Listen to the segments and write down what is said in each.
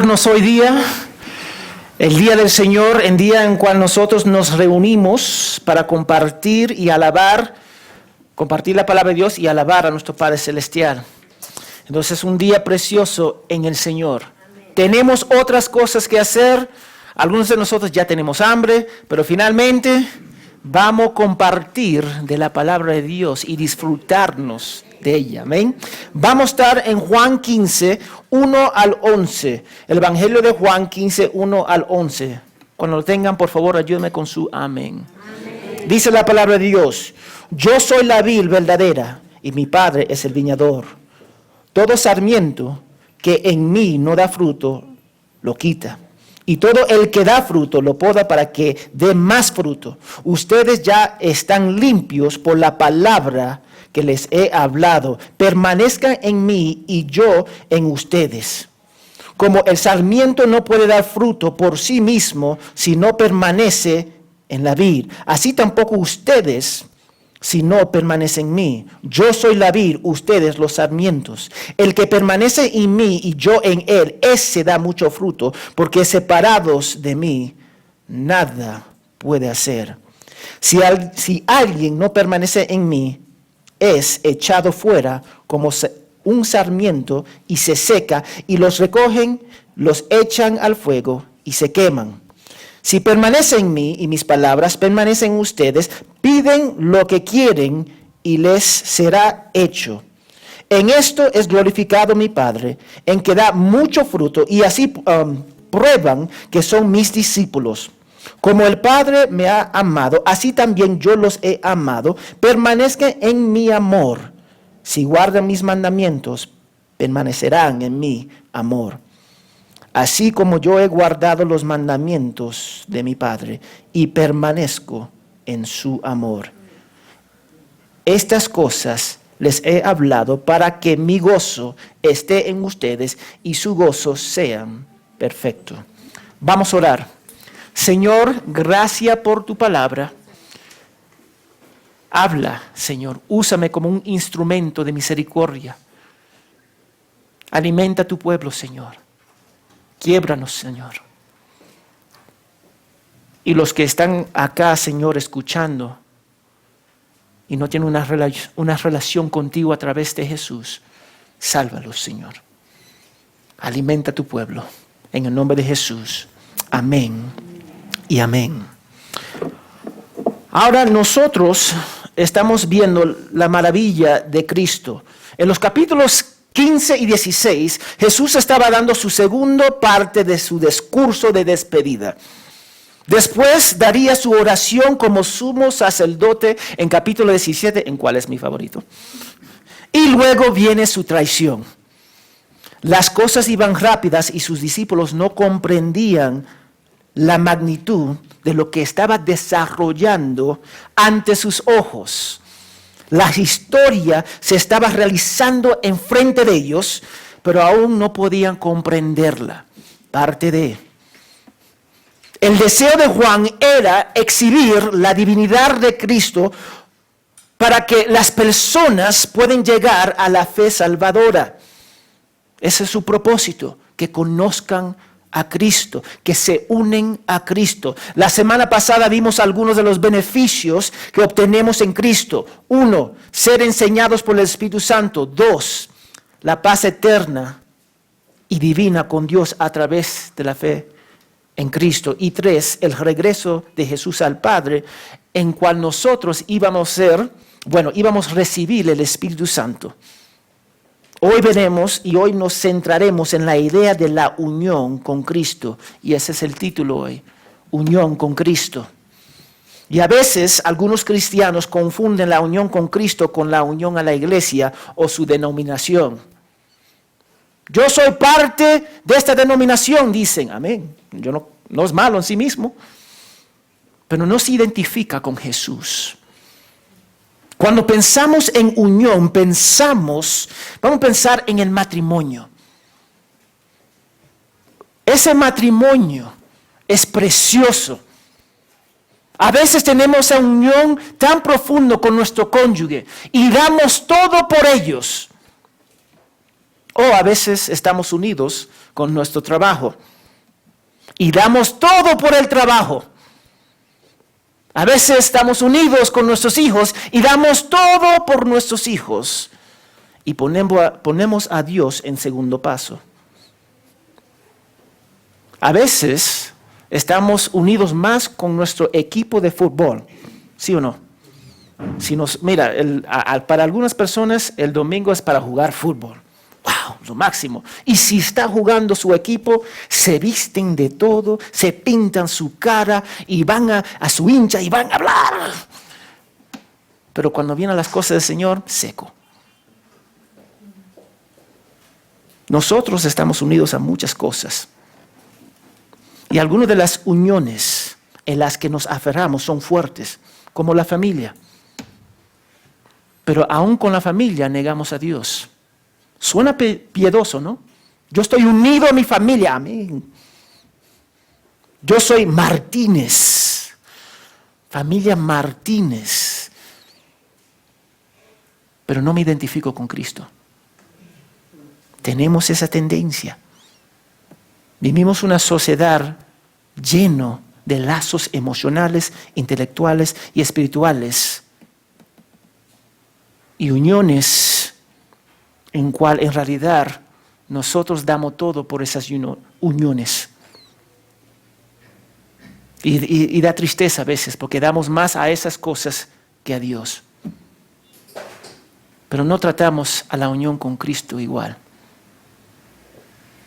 Hoy día, el día del Señor, el día en cual nosotros nos reunimos para compartir y alabar, compartir la palabra de Dios y alabar a nuestro Padre Celestial. Entonces es un día precioso en el Señor. Amén. Tenemos otras cosas que hacer, algunos de nosotros ya tenemos hambre, pero finalmente vamos a compartir de la palabra de Dios y disfrutarnos de ella. Amén. Vamos a estar en Juan 15, 1 al 11. El Evangelio de Juan 15, 1 al 11. Cuando lo tengan, por favor, ayúdenme con su amén. Amén. Dice la palabra de Dios: yo soy la vid verdadera y mi Padre es el viñador. Todo sarmiento que en mí no da fruto, lo quita. Y todo el que da fruto lo poda para que dé más fruto. Ustedes ya están limpios por la palabra que les he hablado. Permanezcan en mí y yo en ustedes. Como el sarmiento no puede dar fruto por sí mismo si no permanece en la vid, así tampoco ustedes si no permanecen en mí. Yo soy la vid, ustedes los sarmientos. El que permanece en mí y yo en él, ese da mucho fruto, porque separados de mí nada puede hacer. Si alguien no permanece en mí, es echado fuera como un sarmiento y se seca, y los recogen, los echan al fuego y se queman. Si permanecen en mí y mis palabras permanecen en ustedes, piden lo que quieren y les será hecho. En esto es glorificado mi Padre, en que da mucho fruto, y así prueban que son mis discípulos. Como el Padre me ha amado, así también yo los he amado. Permanezcan en mi amor. Si guardan mis mandamientos, permanecerán en mi amor. Así como yo he guardado los mandamientos de mi Padre y permanezco en su amor. Estas cosas les he hablado para que mi gozo esté en ustedes y su gozo sea perfecto. Vamos a orar. Señor, gracias por tu palabra. Habla, Señor, úsame como un instrumento de misericordia. Alimenta a tu pueblo, Señor. Quiébranos, Señor. Y los que están acá, Señor, escuchando y no tienen una relación contigo a través de Jesús, sálvalos, Señor. Alimenta a tu pueblo. En el nombre de Jesús. Amén y amén. Ahora nosotros estamos viendo la maravilla de Cristo. En los capítulos 15 y 16, Jesús estaba dando su segunda parte de su discurso de despedida. Después daría su oración como sumo sacerdote en capítulo 17, en cuál es mi favorito. Y luego viene su traición. Las cosas iban rápidas y sus discípulos no comprendían la magnitud de lo que estaba desarrollando ante sus ojos. La historia se estaba realizando enfrente de ellos, pero aún no podían comprenderla. Parte de el deseo de Juan era exhibir la divinidad de Cristo para que las personas puedan llegar a la fe salvadora. Ese es su propósito, que conozcan a Cristo, que se unen a Cristo. La semana pasada vimos algunos de los beneficios que obtenemos en Cristo. 1, ser enseñados por el Espíritu Santo. 2, la paz eterna y divina con Dios a través de la fe en Cristo. Y 3, el regreso de Jesús al Padre, en cual nosotros íbamos a recibir el Espíritu Santo. Hoy veremos y hoy nos centraremos en la idea de la unión con Cristo. Y ese es el título hoy, unión con Cristo. Y a veces algunos cristianos confunden la unión con Cristo con la unión a la iglesia o su denominación. Yo soy parte de esta denominación, dicen, amén. No es malo en sí mismo, pero no se identifica con Jesús. Cuando pensamos en unión, vamos a pensar en el matrimonio. Ese matrimonio es precioso. A veces tenemos esa unión tan profunda con nuestro cónyuge y damos todo por ellos. O a veces estamos unidos con nuestro trabajo. Y damos todo por el trabajo. A veces estamos unidos con nuestros hijos y damos todo por nuestros hijos. Y ponemos a Dios en segundo paso. A veces estamos unidos más con nuestro equipo de fútbol, ¿sí o no? Mira, para algunas personas el domingo es para jugar fútbol. ¡Wow! Lo máximo. Y si está jugando su equipo, se visten de todo, se pintan su cara y van a su hincha y van a hablar. Pero cuando vienen las cosas del Señor, seco. Nosotros estamos unidos a muchas cosas. Y algunas de las uniones en las que nos aferramos son fuertes, como la familia. Pero aún con la familia negamos a Dios. Suena piedoso, ¿no? Yo estoy unido a mi familia, amén. Yo soy Martínez, familia Martínez. Pero no me identifico con Cristo. Tenemos esa tendencia. Vivimos una sociedad llena de lazos emocionales, intelectuales y espirituales. Y uniones en cual en realidad nosotros damos todo por esas uniones. Y da tristeza a veces porque damos más a esas cosas que a Dios. Pero no tratamos a la unión con Cristo igual.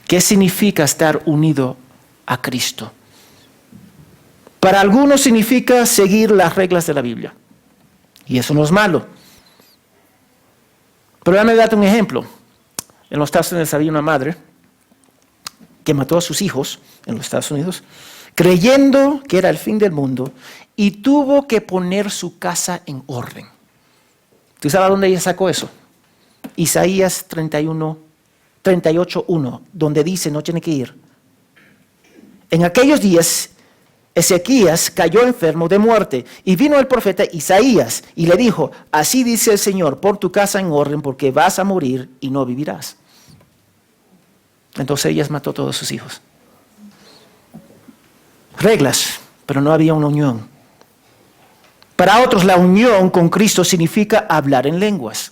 ¿Qué significa estar unido a Cristo? Para algunos significa seguir las reglas de la Biblia. Y eso no es malo. Pero déjame darte un ejemplo. En los Estados Unidos había una madre que mató a sus hijos en los Estados Unidos, creyendo que era el fin del mundo, y tuvo que poner su casa en orden. ¿Tú sabes dónde ella sacó eso? Isaías 38:1, donde dice, no tiene que ir. En aquellos días, Ezequías cayó enfermo de muerte, y vino el profeta Isaías y le dijo, así dice el Señor, pon tu casa en orden porque vas a morir y no vivirás. Entonces ella mató a todos sus hijos. Reglas, pero no había una unión. Para otros la unión con Cristo significa hablar en lenguas.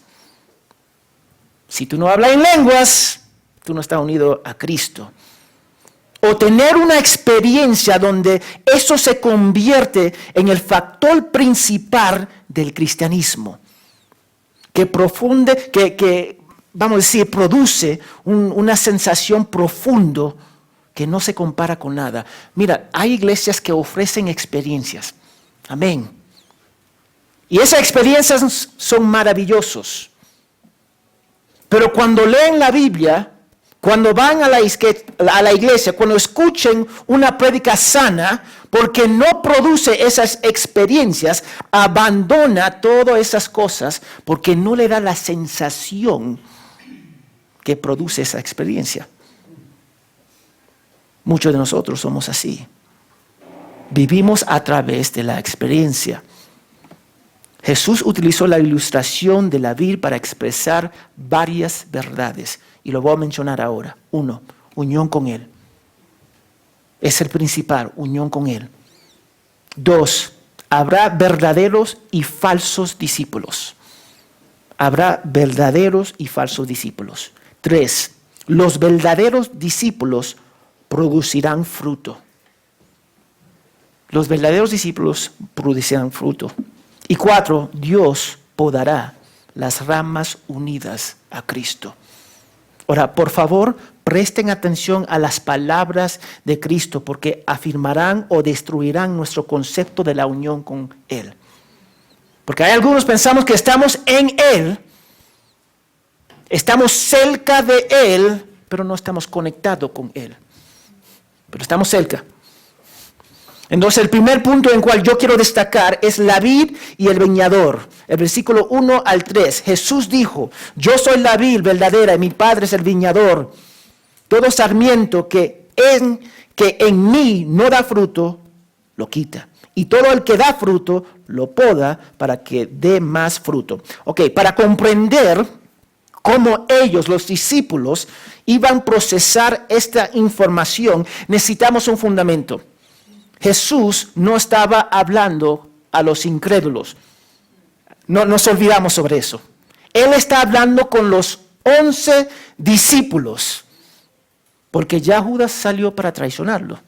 Si tú no hablas en lenguas, tú no estás unido a Cristo. O tener una experiencia donde eso se convierte en el factor principal del cristianismo. Que vamos a decir, produce una sensación profunda que no se compara con nada. Mira, hay iglesias que ofrecen experiencias. Amén. Y esas experiencias son maravillosas. Pero cuando leen la Biblia, cuando van a la iglesia, cuando escuchen una prédica sana, porque no produce esas experiencias, abandona todas esas cosas porque no le da la sensación que produce esa experiencia. Muchos de nosotros somos así. Vivimos a través de la experiencia. Jesús utilizó la ilustración de la vid para expresar varias verdades. Y lo voy a mencionar ahora. 1, unión con Él. Es el principal, unión con Él. 2, habrá verdaderos y falsos discípulos. Habrá verdaderos y falsos discípulos. 3, los verdaderos discípulos producirán fruto. Los verdaderos discípulos producirán fruto. Y 4, Dios podará las ramas unidas a Cristo. Ahora, por favor, presten atención a las palabras de Cristo porque afirmarán o destruirán nuestro concepto de la unión con Él. Porque hay algunos pensamos que estamos en Él, estamos cerca de Él, pero no estamos conectados con Él. Pero estamos cerca. Entonces el primer punto en el cual yo quiero destacar es la vid y el viñador. El versículo 1 al 3. Jesús dijo, yo soy la vid verdadera y mi Padre es el viñador. Todo sarmiento que en mí no da fruto, lo quita. Y todo el que da fruto, lo poda para que dé más fruto. Ok, para comprender cómo ellos, los discípulos, iban a procesar esta información, necesitamos un fundamento. Jesús no estaba hablando a los incrédulos. No nos olvidamos sobre eso. Él está hablando con los 11 discípulos, porque ya Judas salió para traicionarlo.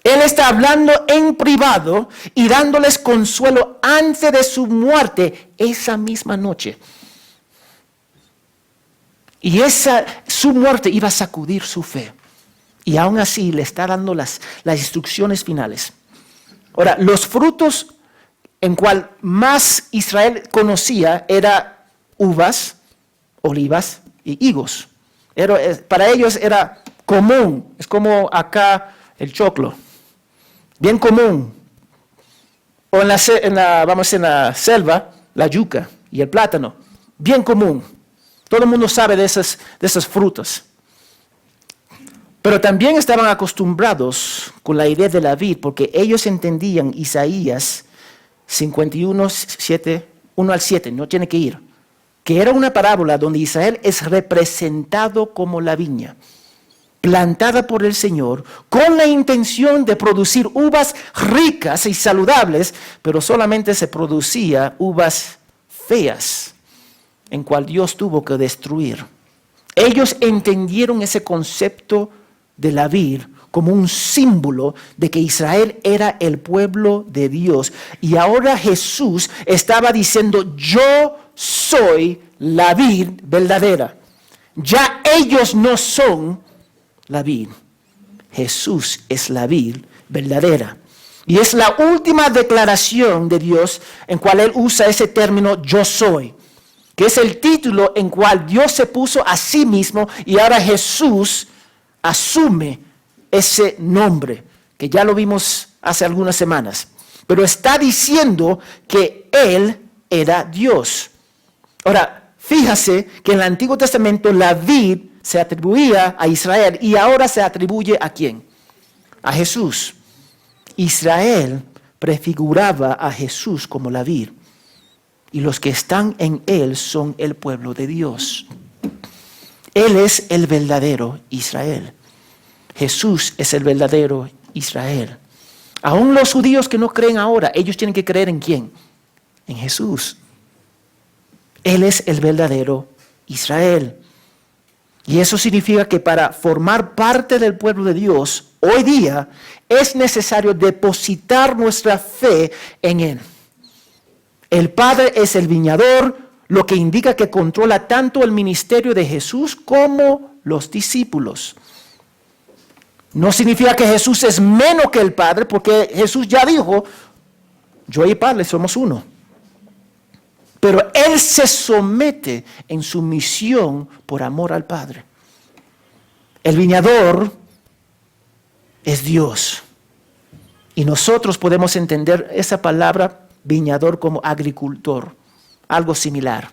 Él está hablando en privado y dándoles consuelo antes de su muerte esa misma noche. Y su muerte iba a sacudir su fe. Y aún así le está dando las instrucciones finales. Ahora, los frutos en cual más Israel conocía era uvas, olivas y higos. Para ellos era común. Es como acá el choclo. Bien común. O en la selva, la yuca y el plátano. Bien común. Todo el mundo sabe de esas frutas. Pero también estaban acostumbrados con la idea de la vid, porque ellos entendían Isaías 51, 1 al 7, no tiene que ir, que era una parábola donde Israel es representado como la viña, plantada por el Señor, con la intención de producir uvas ricas y saludables, pero solamente se producía uvas feas, en cual Dios tuvo que destruir. Ellos entendieron ese concepto de la vid como un símbolo de que Israel era el pueblo de Dios. Y ahora Jesús estaba diciendo, yo soy la vid verdadera. Ya ellos no son la vid. Jesús es la vid verdadera. Y es la última declaración de Dios en cual Él usa ese término yo soy, que es el título en cual Dios se puso a sí mismo y ahora Jesús asume ese nombre, que ya lo vimos hace algunas semanas. Pero está diciendo que Él era Dios. Ahora, fíjase que en el Antiguo Testamento la vid se atribuía a Israel y ahora se atribuye ¿a quién? A Jesús. Israel prefiguraba a Jesús como la vid. Y los que están en Él son el pueblo de Dios. Él es el verdadero Israel. Jesús es el verdadero Israel. Aún los judíos que no creen ahora, ellos tienen que creer ¿en quién? En Jesús. Él es el verdadero Israel. Y eso significa que para formar parte del pueblo de Dios, hoy día es necesario depositar nuestra fe en Él. El Padre es el viñador, lo que indica que controla tanto el ministerio de Jesús como los discípulos. No significa que Jesús es menos que el Padre, porque Jesús ya dijo, yo y el Padre somos uno. Pero Él se somete en su misión por amor al Padre. El viñador es Dios. Y nosotros podemos entender esa palabra viñador como agricultor, algo similar.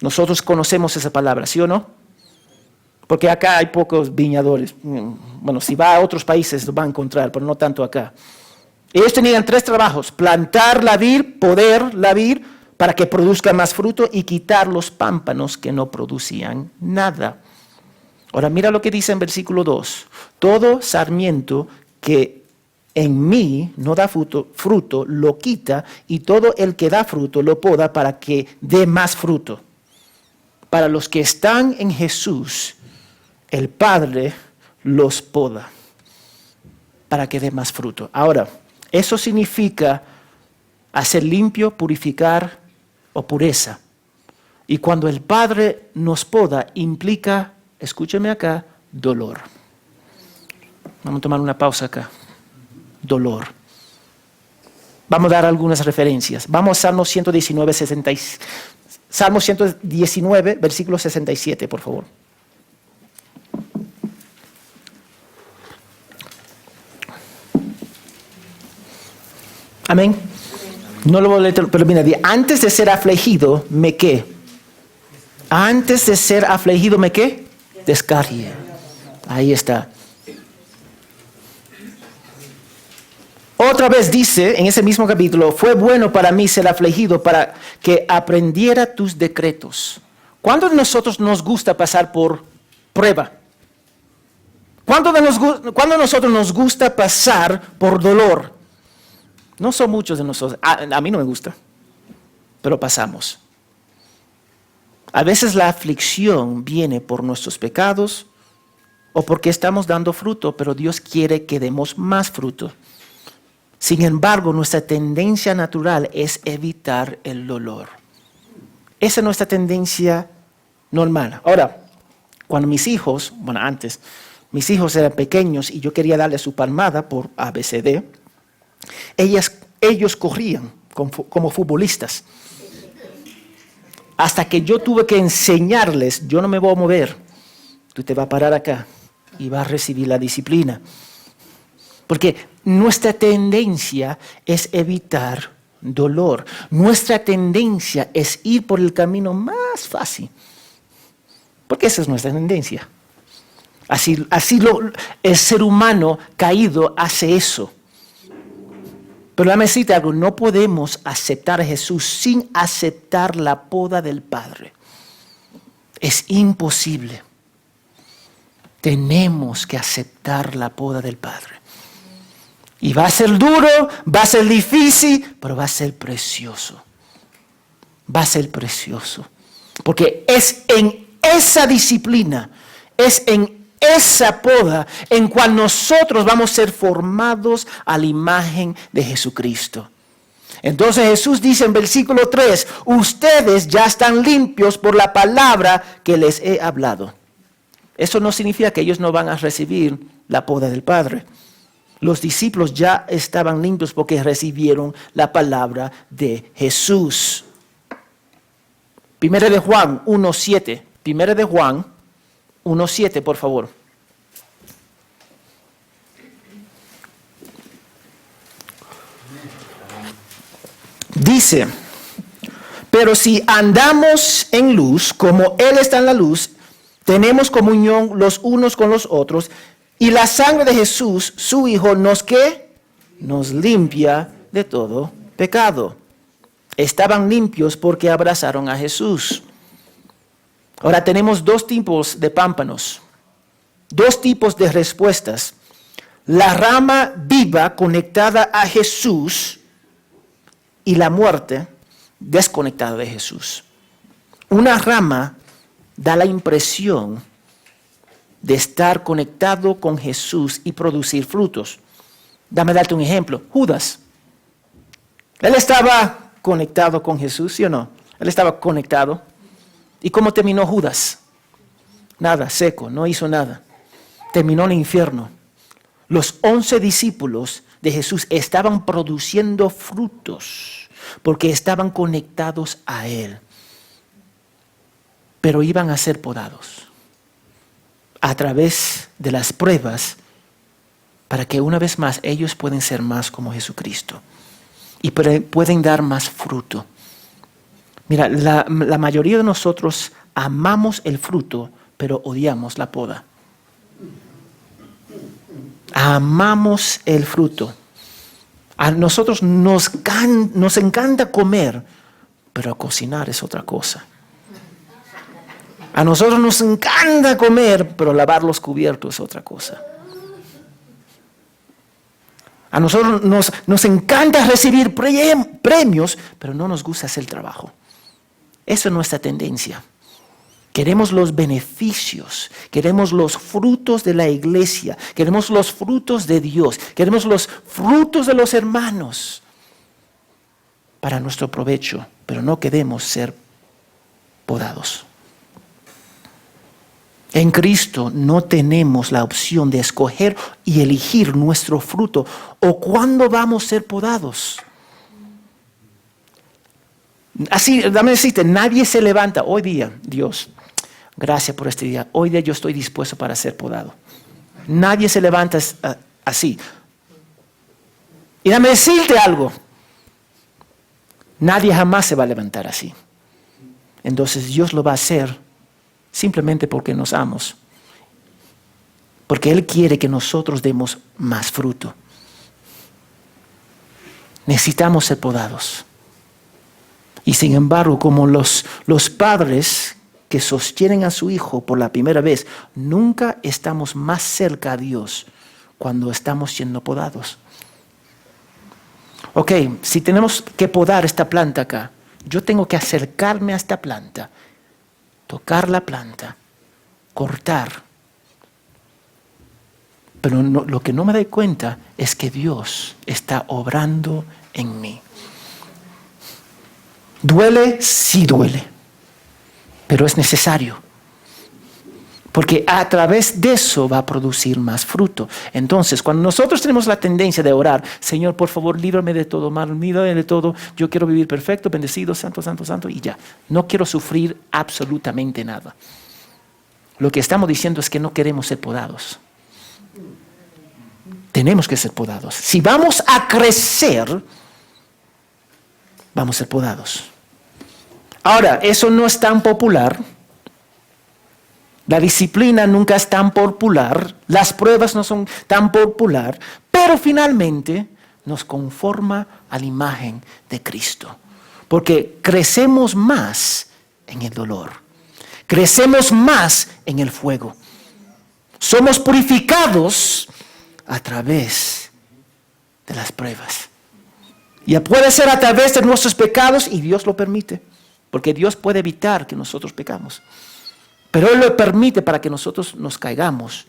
Nosotros conocemos esa palabra, ¿sí o no? Porque acá hay pocos viñadores. Bueno, si va a otros países lo va a encontrar, pero no tanto acá. Ellos tenían 3 trabajos: plantar la vid, poder la vid para que produzca más fruto y quitar los pámpanos que no producían nada. Ahora mira lo que dice en versículo 2. Todo sarmiento que en mí no da fruto, lo quita, y todo el que da fruto lo poda para que dé más fruto. Para los que están en Jesús, el Padre los poda para que dé más fruto. Ahora, eso significa hacer limpio, purificar o pureza. Y cuando el Padre nos poda, implica, escúcheme acá, dolor. Vamos a tomar una pausa acá. Dolor. Vamos a dar algunas referencias. Vamos a Salmo 119, versículo 67, por favor. Amén. No lo voy a leer, pero mira, antes de ser afligido, ¿me qué? Antes de ser afligido, ¿me qué? Descargue. Ahí está. Otra vez dice, en ese mismo capítulo, fue bueno para mí ser afligido para que aprendiera tus decretos. ¿Cuántos de nosotros nos gusta pasar por prueba? ¿Cuántos de nosotros nos gusta pasar por dolor? No son muchos de nosotros. A mí no me gusta, pero pasamos. A veces la aflicción viene por nuestros pecados o porque estamos dando fruto, pero Dios quiere que demos más fruto. Sin embargo, nuestra tendencia natural es evitar el dolor. Esa es nuestra tendencia normal. Ahora, cuando mis hijos eran pequeños y yo quería darle su palmada por ABCD, ellos corrían como futbolistas. Hasta que yo tuve que enseñarles, yo no me voy a mover, tú te vas a parar acá y vas a recibir la disciplina. Porque nuestra tendencia es evitar dolor. Nuestra tendencia es ir por el camino más fácil. Porque esa es nuestra tendencia. El ser humano caído hace eso. Pero déjame decirte algo, no podemos aceptar a Jesús sin aceptar la poda del Padre. Es imposible. Tenemos que aceptar la poda del Padre. Y va a ser duro, va a ser difícil, pero va a ser precioso. Va a ser precioso. Porque es en esa disciplina, es en esa poda en cual nosotros vamos a ser formados a la imagen de Jesucristo. Entonces Jesús dice en versículo 3, ustedes ya están limpios por la palabra que les he hablado. Eso no significa que ellos no van a recibir la poda del Padre. Los discípulos ya estaban limpios porque recibieron la palabra de Jesús. Primera de Juan 1:7. Primera de Juan 1:7, por favor. Dice, pero si andamos en luz, como Él está en la luz, tenemos comunión los unos con los otros, y la sangre de Jesús, su Hijo, nos limpia de todo pecado. Estaban limpios porque abrazaron a Jesús. Ahora tenemos dos tipos de pámpanos, dos tipos de respuestas. La rama viva conectada a Jesús y la muerte desconectada de Jesús. Una rama da la impresión de estar conectado con Jesús y producir frutos. Dame darte un ejemplo. Judas. Él estaba conectado con Jesús, ¿sí o no? Él estaba conectado. ¿Y cómo terminó Judas? Nada, seco, no hizo nada. Terminó en el infierno. Los 11 discípulos de Jesús estaban produciendo frutos porque estaban conectados a Él. Pero iban a ser podados a través de las pruebas para que una vez más ellos pueden ser más como Jesucristo y pueden dar más fruto. Mira, la mayoría de nosotros amamos el fruto, pero odiamos la poda. Amamos el fruto. A nosotros nos encanta comer, pero cocinar es otra cosa. A nosotros nos encanta comer, pero lavar los cubiertos es otra cosa. A nosotros nos encanta recibir premios, pero no nos gusta hacer el trabajo. Esa es nuestra tendencia. Queremos los beneficios, queremos los frutos de la iglesia, queremos los frutos de Dios, queremos los frutos de los hermanos para nuestro provecho, pero no queremos ser podados. En Cristo no tenemos la opción de escoger y elegir nuestro fruto o cuándo vamos a ser podados. Así, dame decirte, nadie se levanta hoy día, Dios, gracias por este día, hoy día yo estoy dispuesto para ser podado. Nadie se levanta así. Y dame decirte algo, nadie jamás se va a levantar así. Entonces Dios lo va a hacer simplemente porque nos amamos. Porque Él quiere que nosotros demos más fruto. Necesitamos ser podados. Y sin embargo, como los padres que sostienen a su hijo por la primera vez, nunca estamos más cerca a Dios cuando estamos siendo podados. Ok, si tenemos que podar esta planta acá, yo tengo que acercarme a esta planta, tocar la planta, cortar. Pero lo que no me doy cuenta es que Dios está obrando en mí. ¿Duele? Sí duele, pero es necesario. Porque a través de eso va a producir más fruto. Entonces, cuando nosotros tenemos la tendencia de orar, Señor, por favor, líbrame de todo mal, líbrame de todo, yo quiero vivir perfecto, bendecido, santo, santo, santo, y ya. No quiero sufrir absolutamente nada. Lo que estamos diciendo es que no queremos ser podados. Tenemos que ser podados. Si vamos a crecer, vamos a ser podados. Ahora, eso no es tan popular. La disciplina nunca es tan popular, las pruebas no son tan popular, pero finalmente nos conforma a la imagen de Cristo. Porque crecemos más en el dolor, crecemos más en el fuego. Somos purificados a través de las pruebas. Y puede ser a través de nuestros pecados y Dios lo permite, porque Dios puede evitar que nosotros pecamos. Pero Él lo permite para que nosotros nos caigamos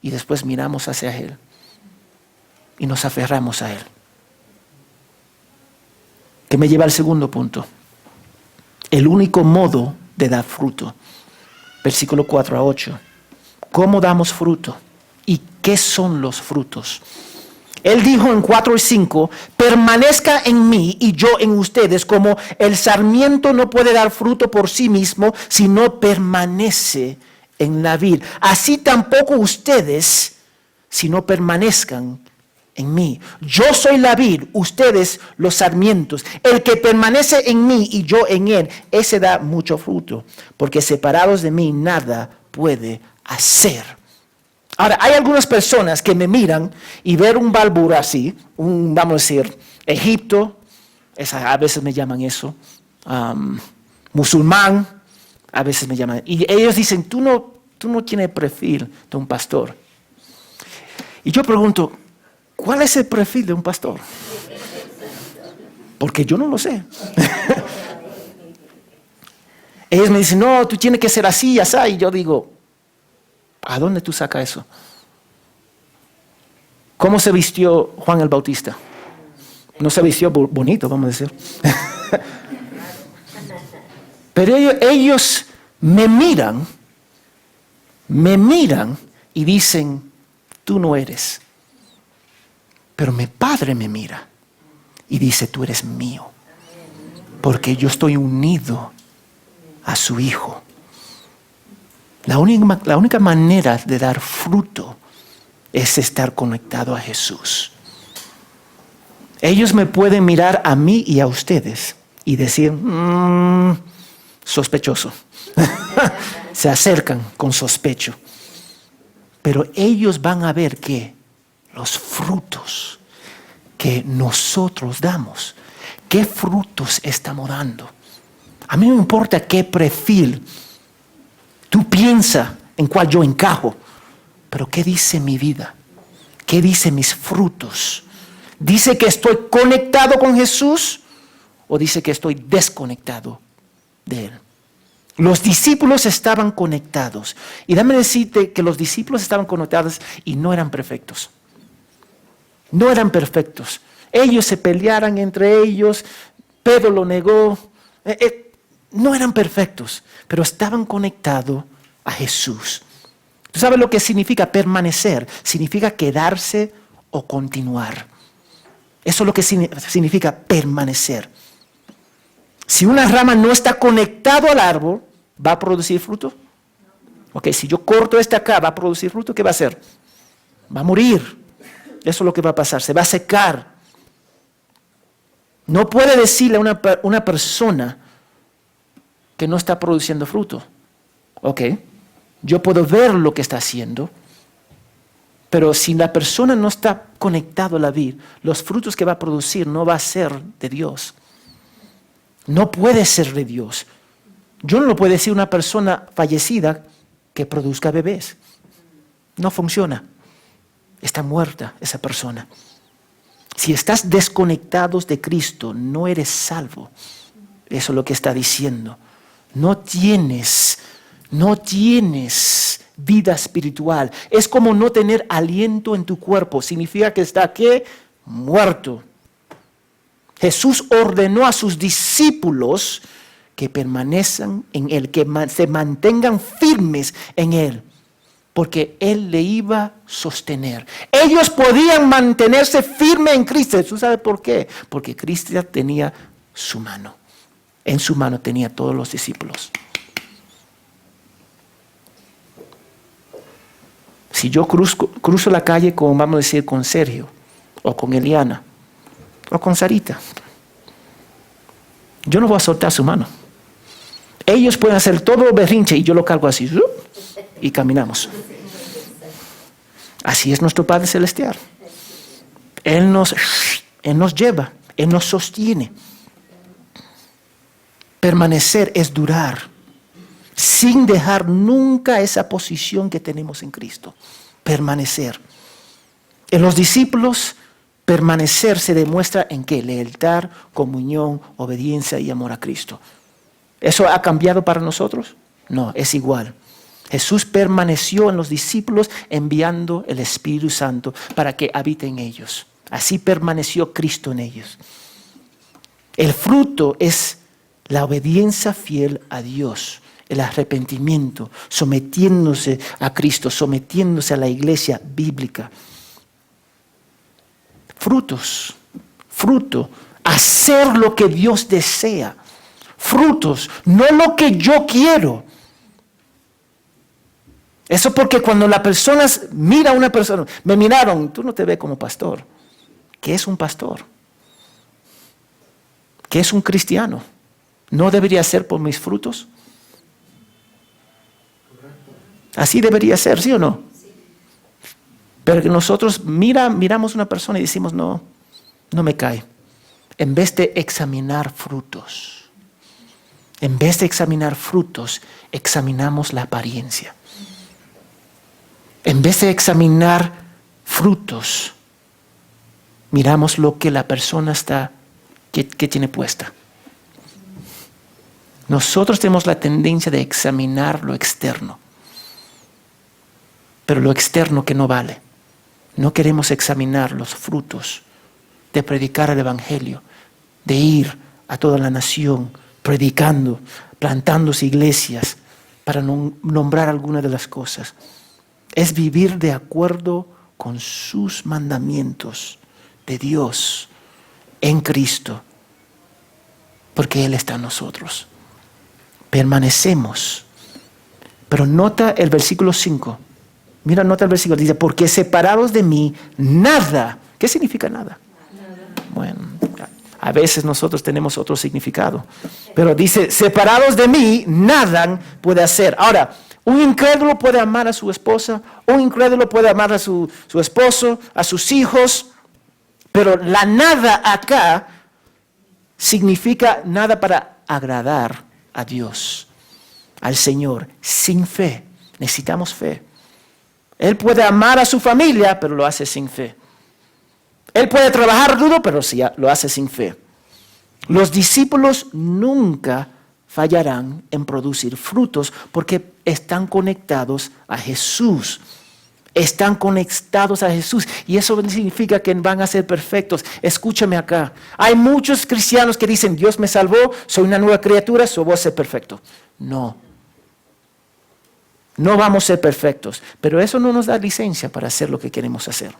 y después miramos hacia Él y nos aferramos a Él. Que me lleva al segundo punto. El único modo de dar fruto. Versículo 4 a 8. ¿Cómo damos fruto? ¿Y qué son los frutos? Él dijo en 4 y 5, permanezca en mí y yo en ustedes, como el sarmiento no puede dar fruto por sí mismo si no permanece en la vid. Así tampoco ustedes si no permanezcan en mí. Yo soy la vid, ustedes los sarmientos. El que permanece en mí y yo en él, ese da mucho fruto, porque separados de mí nada puede hacer. Ahora, hay algunas personas que me miran y ver un balbura así, vamos a decir, Egipto, a veces me llaman eso, musulmán, a veces me llaman, y ellos dicen, tú no tienes perfil de un pastor. Y yo pregunto, ¿cuál es el perfil de un pastor? Porque yo no lo sé. Ellos me dicen, no, tú tienes que ser así y así, y yo digo, ¿a dónde tú sacas eso? ¿Cómo se vistió Juan el Bautista? No se vistió bonito, vamos a decir. Pero ellos me miran y dicen, tú no eres. Pero mi Padre me mira y dice, tú eres mío. Porque yo estoy unido a su Hijo. La única manera de dar fruto es estar conectado a Jesús. Ellos me pueden mirar a mí y a ustedes y decir, sospechoso. Se acercan con sospecho. Pero ellos van a ver que los frutos que nosotros damos, qué frutos estamos dando. A mí no me importa qué perfil tú piensas en cuál yo encajo, pero ¿qué dice mi vida? ¿Qué dice mis frutos? ¿Dice que estoy conectado con Jesús o dice que estoy desconectado de Él? Los discípulos estaban conectados. Y déjame decirte que los discípulos estaban conectados y no eran perfectos. No eran perfectos. Ellos se pelearan entre ellos, Pedro lo negó. No eran perfectos, pero estaban conectados a Jesús. ¿Tú sabes lo que significa permanecer? Significa quedarse o continuar. Eso es lo que significa permanecer. Si una rama no está conectada al árbol, ¿va a producir fruto? Ok, si yo corto este acá, ¿va a producir fruto? ¿Qué va a hacer? Va a morir. Eso es lo que va a pasar, se va a secar. No puede decirle a una persona que no está produciendo fruto. Ok, yo puedo ver lo que está haciendo, pero si la persona no está conectada a la vid, los frutos que va a producir no va a ser de Dios. No puede ser de Dios. Yo no lo puedo decir una persona fallecida que produzca bebés. No funciona. Está muerta esa persona. Si estás desconectados de Cristo, no eres salvo. Eso es lo que está diciendo. No tienes vida espiritual. Es como no tener aliento en tu cuerpo. Significa que está, ¿qué? Muerto. Jesús ordenó a sus discípulos que permanezcan en Él, que se mantengan firmes en Él, porque Él le iba a sostener. Ellos podían mantenerse firmes en Cristo. ¿Tú sabes por qué? Porque Cristo tenía su mano. En su mano tenía todos los discípulos. Si yo cruzo la calle con, vamos a decir, con Sergio, o con Eliana, o con Sarita, yo no voy a soltar su mano. Ellos pueden hacer todo berrinche y yo lo cargo así, y caminamos. Así es nuestro Padre Celestial. Él nos lleva, Él nos sostiene. Permanecer es durar, sin dejar nunca esa posición que tenemos en Cristo. Permanecer. En los discípulos, permanecer se demuestra en qué: lealtad, comunión, obediencia y amor a Cristo. ¿Eso ha cambiado para nosotros? No, es igual. Jesús permaneció en los discípulos enviando el Espíritu Santo para que habite en ellos. Así permaneció Cristo en ellos. El fruto es la obediencia fiel a Dios, el arrepentimiento, sometiéndose a Cristo, sometiéndose a la iglesia bíblica. Fruto, hacer lo que Dios desea. Frutos, no lo que yo quiero. Eso porque cuando las personas mira a una persona, me miraron, tú no te ves como pastor. ¿Qué es un pastor? ¿Qué es un cristiano? ¿No debería ser por mis frutos? Así debería ser, ¿sí o no? Pero que nosotros miramos a una persona y decimos, no me cae. En vez de examinar frutos. En vez de examinar frutos, examinamos la apariencia. En vez de examinar frutos, miramos lo que la persona que tiene puesta. Nosotros tenemos la tendencia de examinar lo externo, pero lo externo que no vale. No queremos examinar los frutos de predicar el Evangelio, de ir a toda la nación predicando, plantándose iglesias, para nombrar algunas de las cosas. Es vivir de acuerdo con sus mandamientos de Dios en Cristo, porque Él está en nosotros. Permanecemos. Pero nota el versículo 5. Mira, nota el versículo. Dice, porque separados de mí, nada. ¿Qué significa nada? Bueno, a veces nosotros tenemos otro significado. Pero dice, separados de mí, nada puede hacer. Ahora, un incrédulo puede amar a su esposa, un incrédulo puede amar a su esposo, a sus hijos, pero la nada acá significa nada para agradar a Dios, al Señor, sin fe. Necesitamos fe. Él puede amar a su familia, pero lo hace sin fe. Él puede trabajar duro, pero sí, lo hace sin fe. Los discípulos nunca fallarán en producir frutos porque están conectados a Jesús. Están conectados a Jesús y eso significa que van a ser perfectos. Escúchame acá. Hay muchos cristianos que dicen, Dios me salvó, soy una nueva criatura, voy a ser perfecto. No vamos a ser perfectos, pero eso no nos da licencia para hacer lo que queremos hacer.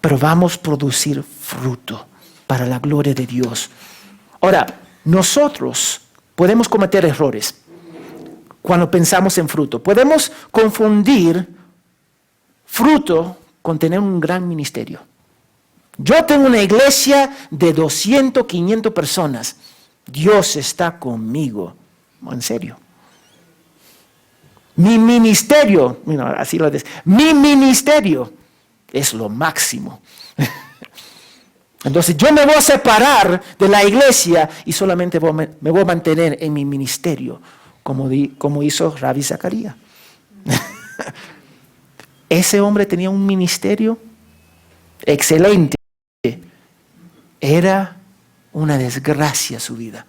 Pero vamos a producir fruto para la gloria de Dios. Ahora, nosotros podemos cometer errores cuando pensamos en fruto. Podemos confundir fruto con tener un gran ministerio. Yo tengo una iglesia de 200, 500 personas. Dios está conmigo. En serio. Mi ministerio, así lo dice, mi ministerio es lo máximo. Entonces yo me voy a separar de la iglesia y solamente me voy a mantener en mi ministerio, como hizo Rabbi Zacarías. Ese hombre tenía un ministerio excelente. Era una desgracia su vida.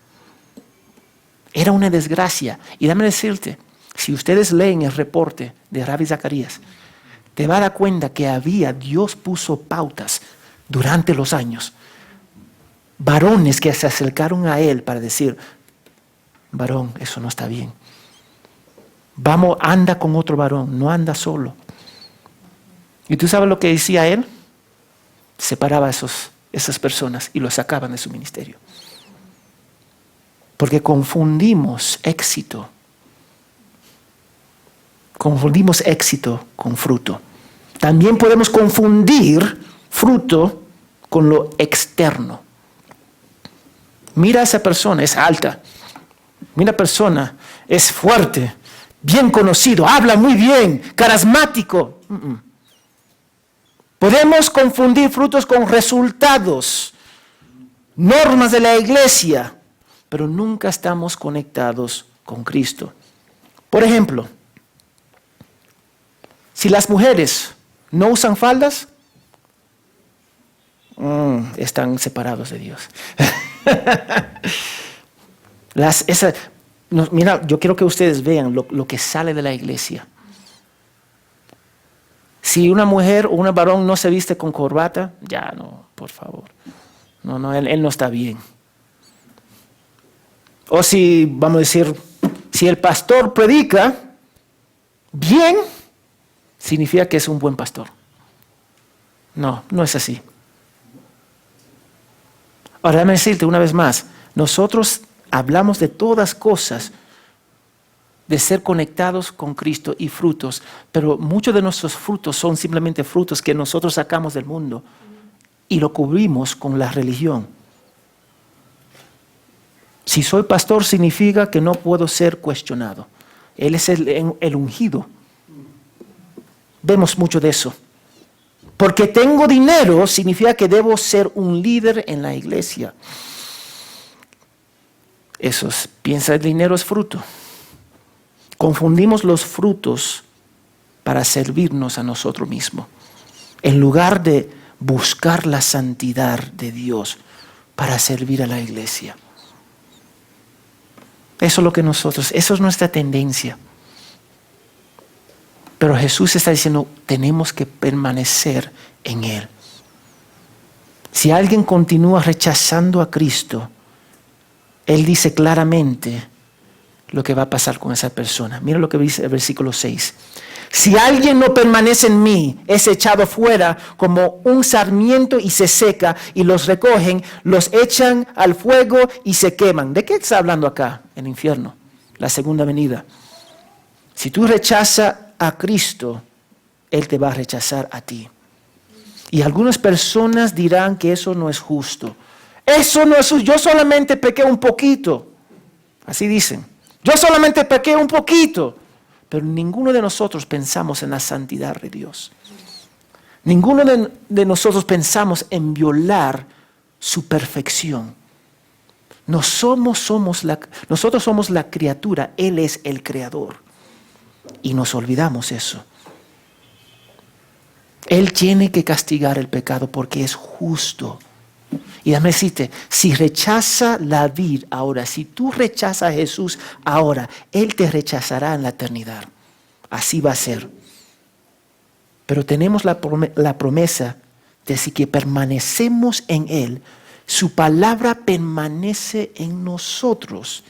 Era una desgracia. Y dame decirte, si ustedes leen el reporte de Rabbi Zacarías, te vas a dar cuenta que Dios puso pautas durante los años. Varones que se acercaron a él para decir, varón, eso no está bien. Vamos, anda con otro varón, no anda solo. ¿Y tú sabes lo que decía él? Separaba a esas personas y los sacaban de su ministerio. Porque confundimos éxito con fruto. También podemos confundir fruto con lo externo. Mira a esa persona, es alta. Mira a esa persona, es fuerte, bien conocido, habla muy bien, carismático. Podemos confundir frutos con resultados, normas de la iglesia, pero nunca estamos conectados con Cristo. Por ejemplo, si las mujeres no usan faldas, están separados de Dios. Mira, yo quiero que ustedes vean lo que sale de la iglesia. Si una mujer o un varón no se viste con corbata, ya no, por favor. No, él no está bien. O si, vamos a decir, si el pastor predica bien, significa que es un buen pastor. No es así. Ahora, déjame decirte una vez más, nosotros hablamos de todas cosas, de ser conectados con Cristo y frutos, pero muchos de nuestros frutos son simplemente frutos que nosotros sacamos del mundo y lo cubrimos con la religión. Si soy pastor significa que no puedo ser cuestionado. Él es el ungido. Vemos mucho de eso. Porque tengo dinero significa que debo ser un líder en la iglesia. Piensa el dinero es fruto. Confundimos los frutos para servirnos a nosotros mismos. En lugar de buscar la santidad de Dios para servir a la iglesia. Eso es nuestra tendencia. Pero Jesús está diciendo, tenemos que permanecer en Él. Si alguien continúa rechazando a Cristo, Él dice claramente lo que va a pasar con esa persona. Mira lo que dice el versículo 6. Si alguien no permanece en mí, es echado fuera como un sarmiento y se seca, y los recogen, los echan al fuego y se queman. ¿De qué está hablando acá? El infierno, la segunda venida. Si tú rechazas a Cristo, Él te va a rechazar a ti. Y algunas personas dirán que eso no es justo. Eso no es justo. Yo solamente pequé un poquito. Así dicen. Yo solamente pequé un poquito. Pero ninguno de nosotros pensamos en la santidad de Dios. Ninguno de nosotros pensamos en violar su perfección. Nosotros somos la criatura, Él es el creador. Y nos olvidamos eso. Él tiene que castigar el pecado porque es justo. Y déjame decirte, si rechaza la vida ahora, si tú rechazas a Jesús ahora, Él te rechazará en la eternidad. Así va a ser. Pero tenemos la promesa de si que permanecemos en Él, su palabra permanece en nosotros.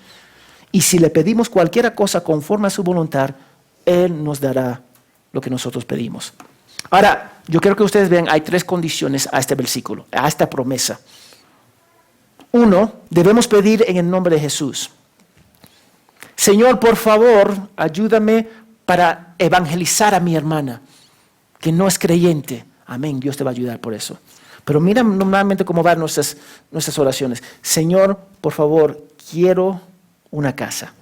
Y si le pedimos cualquier cosa conforme a su voluntad, Él nos dará lo que nosotros pedimos. Ahora, yo quiero que ustedes vean, hay 3 condiciones a este versículo, a esta promesa. 1, debemos pedir en el nombre de Jesús. Señor, por favor, ayúdame para evangelizar a mi hermana, que no es creyente. Amén, Dios te va a ayudar por eso. Pero mira normalmente cómo van nuestras oraciones. Señor, por favor, quiero una casa.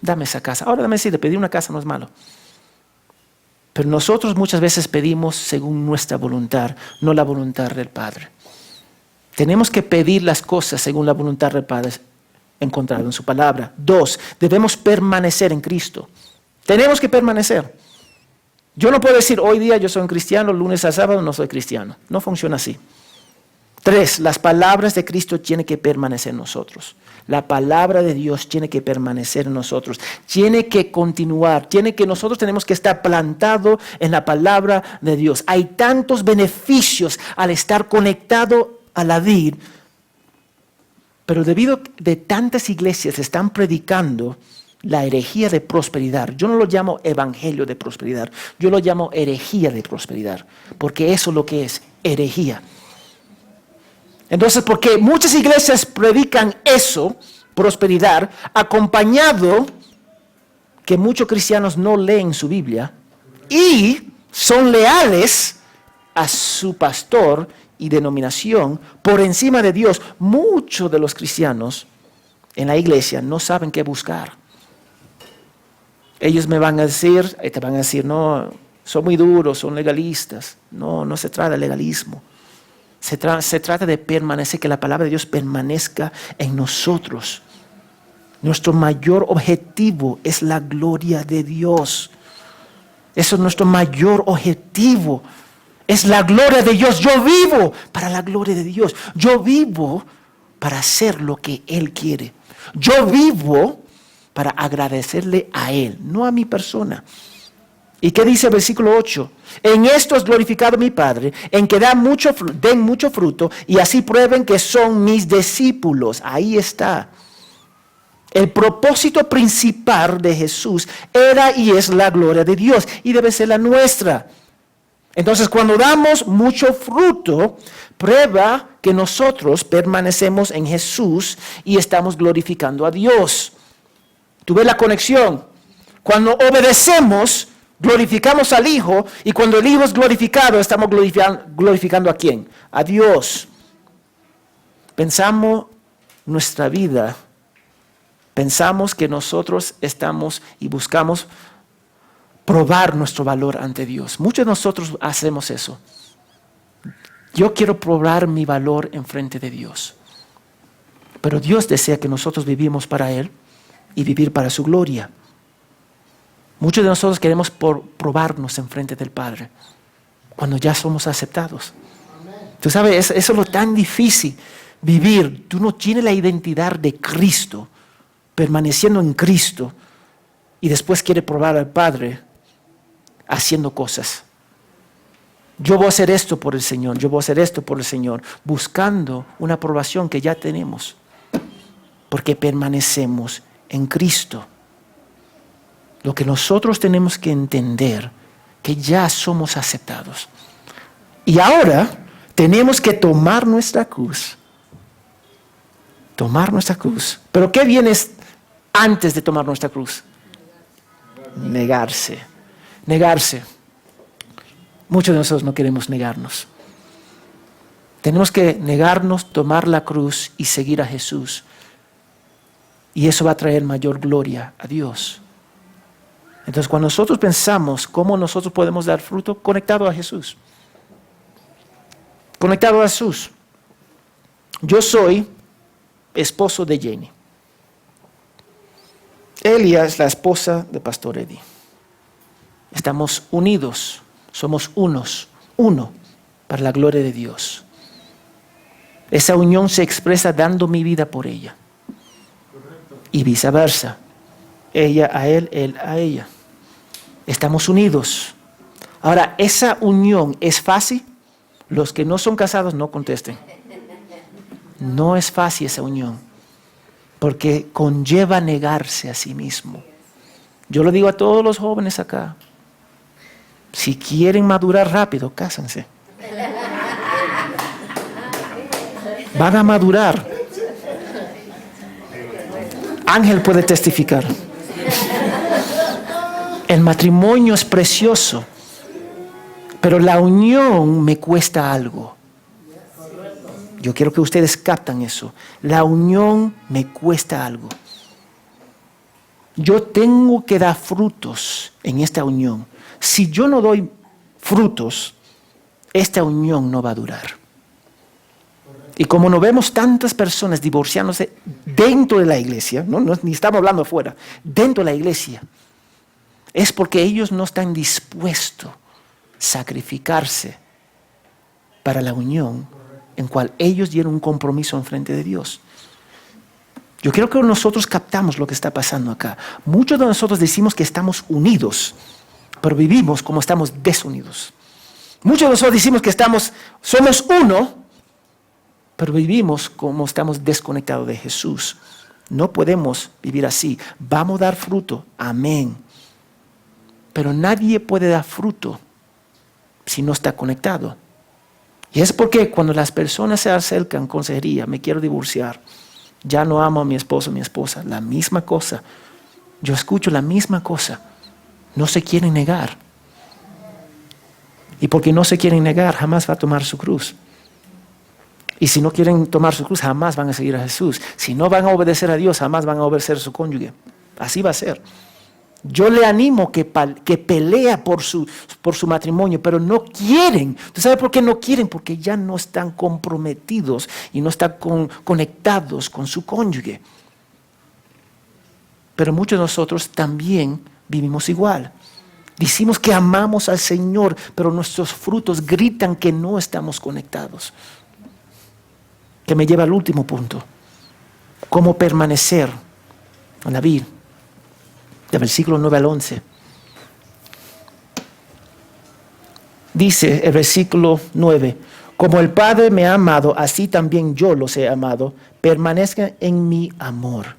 Dame esa casa. Ahora dame decir, pedir una casa no es malo. Pero nosotros muchas veces pedimos según nuestra voluntad, no la voluntad del Padre. Tenemos que pedir las cosas según la voluntad del Padre encontrado en su palabra. 2, debemos permanecer en Cristo. Tenemos que permanecer. Yo no puedo decir hoy día yo soy un cristiano, lunes a sábado no soy cristiano. No funciona así. 3, las palabras de Cristo tienen que permanecer en nosotros. La palabra de Dios tiene que permanecer en nosotros. Tiene que continuar. Nosotros tenemos que estar plantados en la palabra de Dios. Hay tantos beneficios al estar conectado a la vid, pero debido a que tantas iglesias están predicando la herejía de prosperidad. Yo no lo llamo evangelio de prosperidad, yo lo llamo herejía de prosperidad, porque eso es lo que es, herejía. Entonces, porque muchas iglesias predican eso, prosperidad, acompañado que muchos cristianos no leen su Biblia y son leales a su pastor y denominación por encima de Dios. Muchos de los cristianos en la iglesia no saben qué buscar. Ellos te van a decir, no, son muy duros, son legalistas. No se trata de legalismo. Se trata de permanecer, que la palabra de Dios permanezca en nosotros. Nuestro mayor objetivo es la gloria de Dios. Eso es nuestro mayor objetivo. Es la gloria de Dios. Yo vivo para la gloria de Dios. Yo vivo para hacer lo que Él quiere. Yo vivo para agradecerle a Él, no a mi persona. ¿Y qué dice el versículo 8? En esto es glorificado mi Padre, en que den mucho fruto y así prueben que son mis discípulos. Ahí está. El propósito principal de Jesús era y es la gloria de Dios y debe ser la nuestra. Entonces, cuando damos mucho fruto, prueba que nosotros permanecemos en Jesús y estamos glorificando a Dios. ¿Tú ves la conexión? Cuando obedecemos, glorificamos al Hijo, y cuando el Hijo es glorificado, estamos glorificando ¿a quién? A Dios. Pensamos nuestra vida, pensamos que nosotros estamos y buscamos probar nuestro valor ante Dios. Muchos de nosotros hacemos eso. Yo quiero probar mi valor en frente de Dios. Pero Dios desea que nosotros vivimos para Él y vivir para su gloria. Muchos de nosotros queremos probarnos en frente del Padre cuando ya somos aceptados. Tú sabes, eso es lo tan difícil, vivir. Tú no tienes la identidad de Cristo, permaneciendo en Cristo, y después quieres probar al Padre haciendo cosas. Yo voy a hacer esto por el Señor, yo voy a hacer esto por el Señor, buscando una aprobación que ya tenemos, porque permanecemos en Cristo. Lo que nosotros tenemos que entender, que ya somos aceptados. Y ahora tenemos que tomar nuestra cruz. Tomar nuestra cruz. ¿Pero qué viene antes de tomar nuestra cruz? Negarse. Negarse. Muchos de nosotros no queremos negarnos. Tenemos que negarnos, tomar la cruz y seguir a Jesús. Y eso va a traer mayor gloria a Dios. Entonces, cuando nosotros pensamos cómo nosotros podemos dar fruto, conectado a Jesús. Conectado a Jesús. Yo soy esposo de Jenny. Elia es la esposa de Pastor Eddie. Estamos unidos, somos uno para la gloria de Dios. Esa unión se expresa dando mi vida por ella. Y viceversa. Ella a él a ella. Estamos unidos. Ahora, ¿esa unión es fácil? Los que no son casados no contesten. No es fácil esa unión, porque conlleva negarse a sí mismo. Yo lo digo a todos los jóvenes acá. Si quieren madurar rápido, cásense. Van a madurar. Ángel puede testificar. El matrimonio es precioso, pero la unión me cuesta algo. Yo quiero que ustedes captan eso. La unión me cuesta algo. Yo tengo que dar frutos en esta unión. si yo no doy frutos, esta unión no va a durar. Y como no vemos tantas personas divorciándose dentro de la iglesia, ni estamos hablando afuera, dentro de la iglesia, es porque ellos no están dispuestos a sacrificarse para la unión en cual ellos dieron un compromiso en frente de Dios. Yo creo que nosotros captamos lo que está pasando acá. Muchos de nosotros decimos que estamos unidos, pero vivimos como estamos desunidos. Muchos de nosotros decimos que somos uno, pero vivimos como estamos desconectados de Jesús. No podemos vivir así. Vamos a dar fruto, amén. Pero nadie puede dar fruto si no está conectado. Y es porque cuando las personas se acercan, consejería, me quiero divorciar, ya no amo a mi esposo o mi esposa, la misma cosa. Yo escucho la misma cosa. No se quieren negar. Y porque no se quieren negar, jamás va a tomar su cruz. Y si no quieren tomar su cruz, jamás van a seguir a Jesús. Si no van a obedecer a Dios, jamás van a obedecer a su cónyuge. Así va a ser. Yo le animo que pelea por su matrimonio, pero no quieren. ¿Tú sabes por qué no quieren? Porque ya no están comprometidos y no están conectados con su cónyuge. Pero muchos de nosotros también vivimos igual. Decimos que amamos al Señor, pero nuestros frutos gritan que no estamos conectados. Que me lleva al último punto. ¿Cómo permanecer en la vida? Del versículo 9 al 11. Dice el versículo 9, como el Padre me ha amado, así también yo los he amado, permanezcan en mi amor.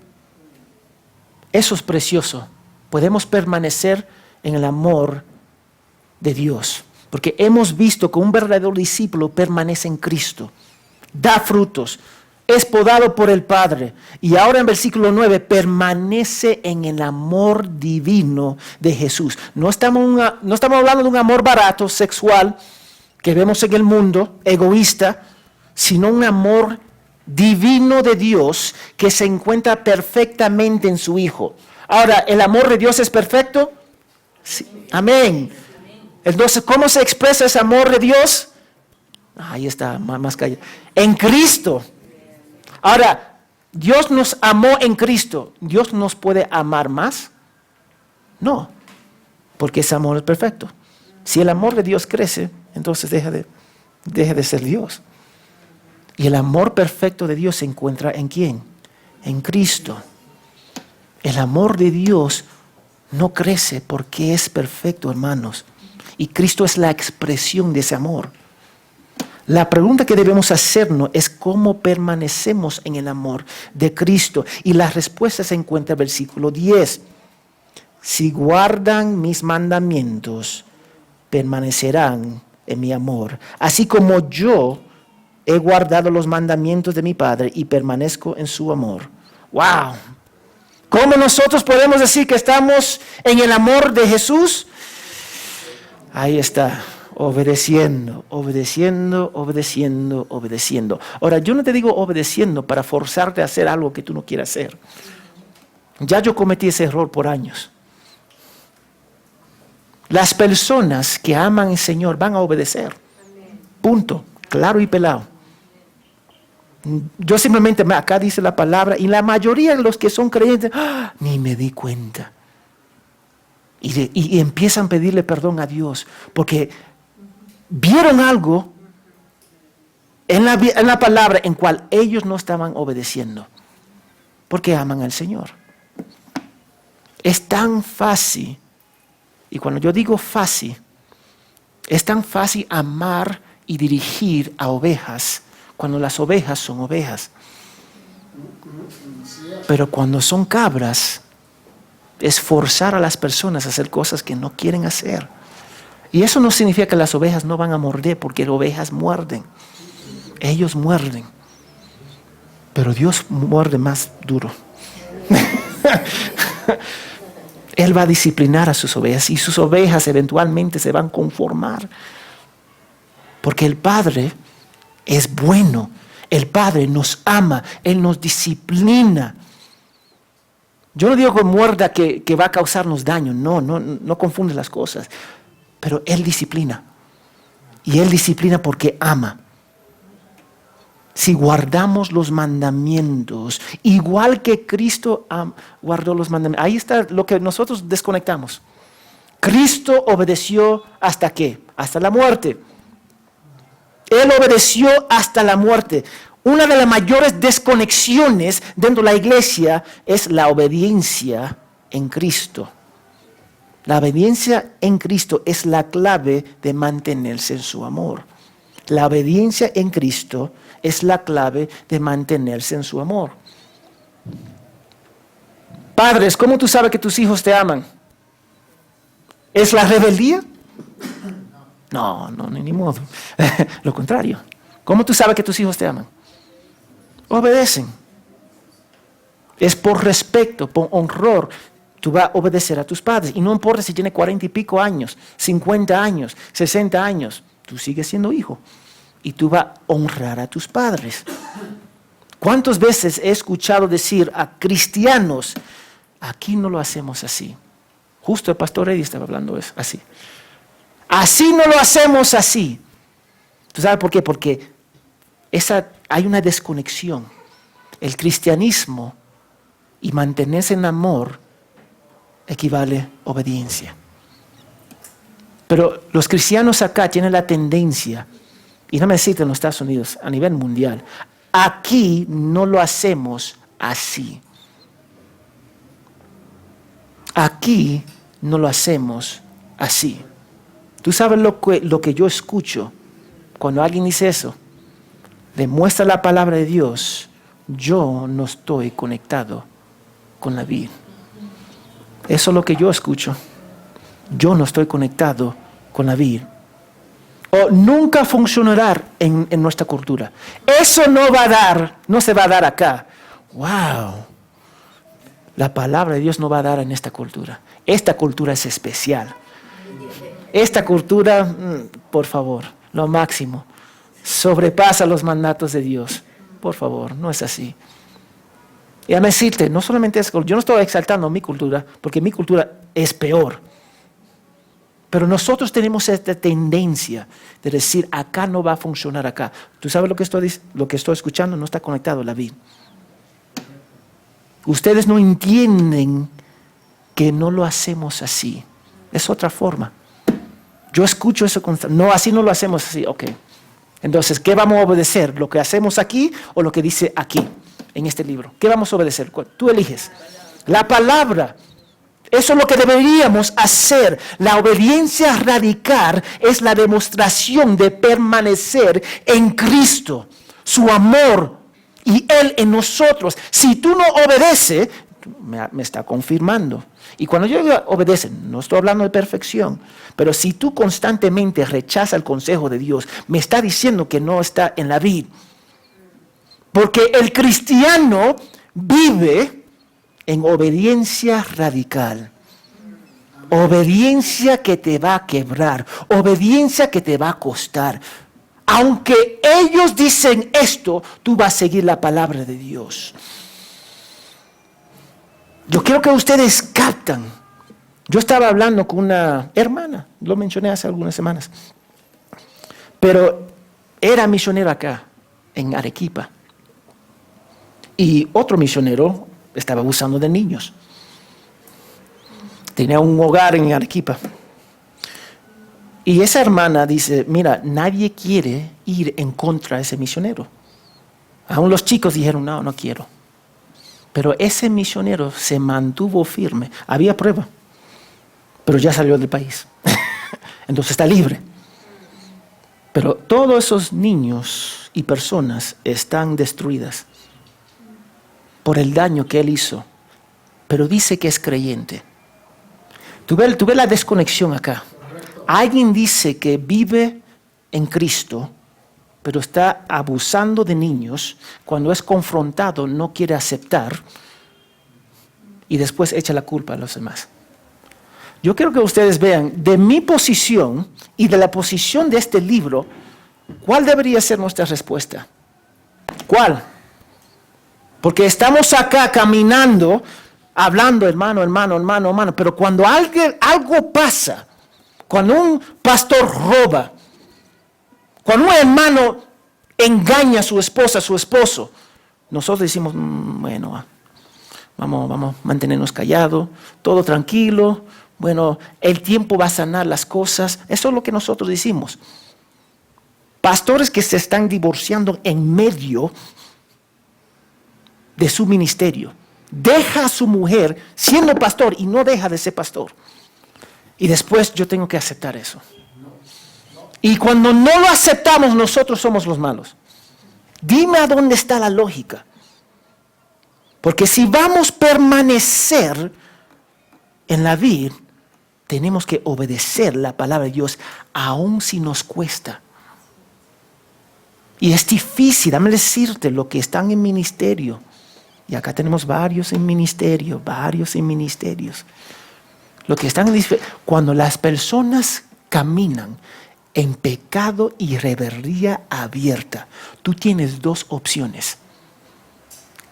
Eso es precioso. Podemos permanecer en el amor de Dios, porque hemos visto que un verdadero discípulo permanece en Cristo, da frutos, es podado por el Padre. Y ahora en versículo 9, permanece en el amor divino de Jesús. No estamos hablando de un amor barato, sexual, que vemos en el mundo, egoísta, sino un amor divino de Dios que se encuentra perfectamente en su Hijo. Ahora, ¿el amor de Dios es perfecto? Sí. Amén. Entonces, ¿cómo se expresa ese amor de Dios? Ahí está, más callado. En Cristo. Ahora, Dios nos amó en Cristo. ¿Dios nos puede amar más? No, porque ese amor es perfecto. Si el amor de Dios crece, entonces deja de ser Dios. Y el amor perfecto de Dios se encuentra ¿en quién? En Cristo. El amor de Dios no crece porque es perfecto, hermanos. Y Cristo es la expresión de ese amor. La pregunta que debemos hacernos es cómo permanecemos en el amor de Cristo. Y la respuesta se encuentra en el versículo 10. Si guardan mis mandamientos, permanecerán en mi amor. Así como yo he guardado los mandamientos de mi Padre y permanezco en su amor. ¡Wow! ¿Cómo nosotros podemos decir que estamos en el amor de Jesús? Ahí está. Obedeciendo, obedeciendo, obedeciendo, obedeciendo. Ahora, yo no te digo obedeciendo para forzarte a hacer algo que tú no quieras hacer. Ya yo cometí ese error por años. Las personas que aman al Señor van a obedecer. Punto. Claro y pelado. Yo simplemente, acá dice la palabra, y la mayoría de los que son creyentes, ni me di cuenta. Y empiezan a pedirle perdón a Dios, porque vieron algo en la palabra en cual ellos no estaban obedeciendo, porque aman al Señor. Es tan fácil, y cuando yo digo fácil, es tan fácil amar y dirigir a ovejas, cuando las ovejas son ovejas. Pero cuando son cabras, es forzar a las personas a hacer cosas que no quieren hacer. Y eso no significa que las ovejas no van a morder, porque las ovejas muerden. Ellos muerden. Pero Dios muerde más duro. Él va a disciplinar a sus ovejas y sus ovejas eventualmente se van a conformar. Porque el Padre es bueno. El Padre nos ama. Él nos disciplina. Yo no digo que muerda que va a causarnos daño. No confunde las cosas. pero Él disciplina. Y Él disciplina porque ama. Si guardamos los mandamientos, igual que Cristo guardó los mandamientos. Ahí está lo que nosotros desconectamos. Cristo obedeció ¿hasta qué? Hasta la muerte. Él obedeció hasta la muerte. Una de las mayores desconexiones dentro de la iglesia es la obediencia en Cristo. La obediencia en Cristo es la clave de mantenerse en su amor. La obediencia en Cristo es la clave de mantenerse en su amor. Padres, ¿cómo tú sabes que tus hijos te aman? ¿Es la rebeldía? No, ni modo. Lo contrario. ¿Cómo tú sabes que tus hijos te aman? Obedecen. Es por respeto, por honor. Tú vas a obedecer a tus padres. Y no importa si tiene 40 y pico años, 50 años, 60 años. Tú sigues siendo hijo. Y tú vas a honrar a tus padres. ¿Cuántas veces he escuchado decir a cristianos, aquí no lo hacemos así? Justo el pastor Eddie estaba hablando así. Así no lo hacemos así. ¿Tú sabes por qué? Porque hay una desconexión. El cristianismo y mantenerse en amor equivale a obediencia. Pero los cristianos acá tienen la tendencia, y no me cito en los Estados Unidos, a nivel mundial, aquí no lo hacemos así. Aquí no lo hacemos así. ¿Tú sabes lo que yo escucho cuando alguien dice eso? Demuestra la palabra de Dios. Yo no estoy conectado con la vida. Eso es lo que yo escucho. Yo no estoy conectado con la vida. O nunca funcionará en nuestra cultura. Eso no se va a dar acá. ¡Wow! La palabra de Dios no va a dar en esta cultura. Esta cultura es especial. Esta cultura, por favor, lo máximo, sobrepasa los mandatos de Dios. Por favor, no es así. Y déjame decirte, no solamente es, yo no estoy exaltando mi cultura, porque mi cultura es peor. Pero nosotros tenemos esta tendencia de decir, acá no va a funcionar acá. ¿Tú sabes lo que estoy escuchando? No está conectado a la vida. Ustedes no entienden que no lo hacemos así. Es otra forma. Yo escucho eso constantemente. No, así no lo hacemos así. Ok. Entonces, ¿qué vamos a obedecer? ¿Lo que hacemos aquí o lo que dice aquí, en este libro? ¿Qué vamos a obedecer? Tú eliges. La palabra. Eso es lo que deberíamos hacer. La obediencia radical es la demostración de permanecer en Cristo, su amor y Él en nosotros. Si tú no obedeces, me está confirmando. Y cuando yo digo obedece, no estoy hablando de perfección, pero si tú constantemente rechazas el consejo de Dios, me está diciendo que no está en la vida. Porque el cristiano vive en obediencia radical. Obediencia que te va a quebrar. Obediencia que te va a costar. Aunque ellos dicen esto, tú vas a seguir la palabra de Dios. Yo quiero que ustedes captan. Yo estaba hablando con una hermana, lo mencioné hace algunas semanas, pero era misionero acá, en Arequipa. Y otro misionero estaba abusando de niños. Tenía un hogar en Arequipa. Y esa hermana dice, mira, nadie quiere ir en contra de ese misionero. Aún los chicos dijeron, no quiero. Pero ese misionero se mantuvo firme. Había prueba, pero ya salió del país. Entonces está libre. Pero todos esos niños y personas están destruidas por el daño que él hizo. Pero dice que es creyente. Tú ves la desconexión acá. Alguien dice que vive en Cristo, pero está abusando de niños. Cuando es confrontado no quiere aceptar y después echa la culpa a los demás. Yo quiero que ustedes vean de mi posición y de la posición de este libro, ¿cuál debería ser nuestra respuesta? ¿Cuál? Porque estamos acá caminando, hablando hermano, pero cuando algo pasa, Cuando un pastor roba, cuando un hermano engaña a su esposa, a su esposo, nosotros decimos, bueno, vamos a mantenernos callados, todo tranquilo, bueno, el tiempo va a sanar las cosas. Eso es lo que nosotros decimos. Pastores que se están divorciando en medio de su ministerio. Deja a su mujer siendo pastor y no deja de ser pastor. Y después yo tengo que aceptar eso. Y cuando no lo aceptamos, nosotros somos los malos. Dime a dónde está la lógica. Porque si vamos a permanecer en la vid, tenemos que obedecer la palabra de Dios, aun si nos cuesta. Y es difícil, dame decirte, lo que están en ministerio. Y acá tenemos varios en ministerio, Lo que están en cuando las personas caminan en pecado y rebeldía abierta, tú tienes dos opciones: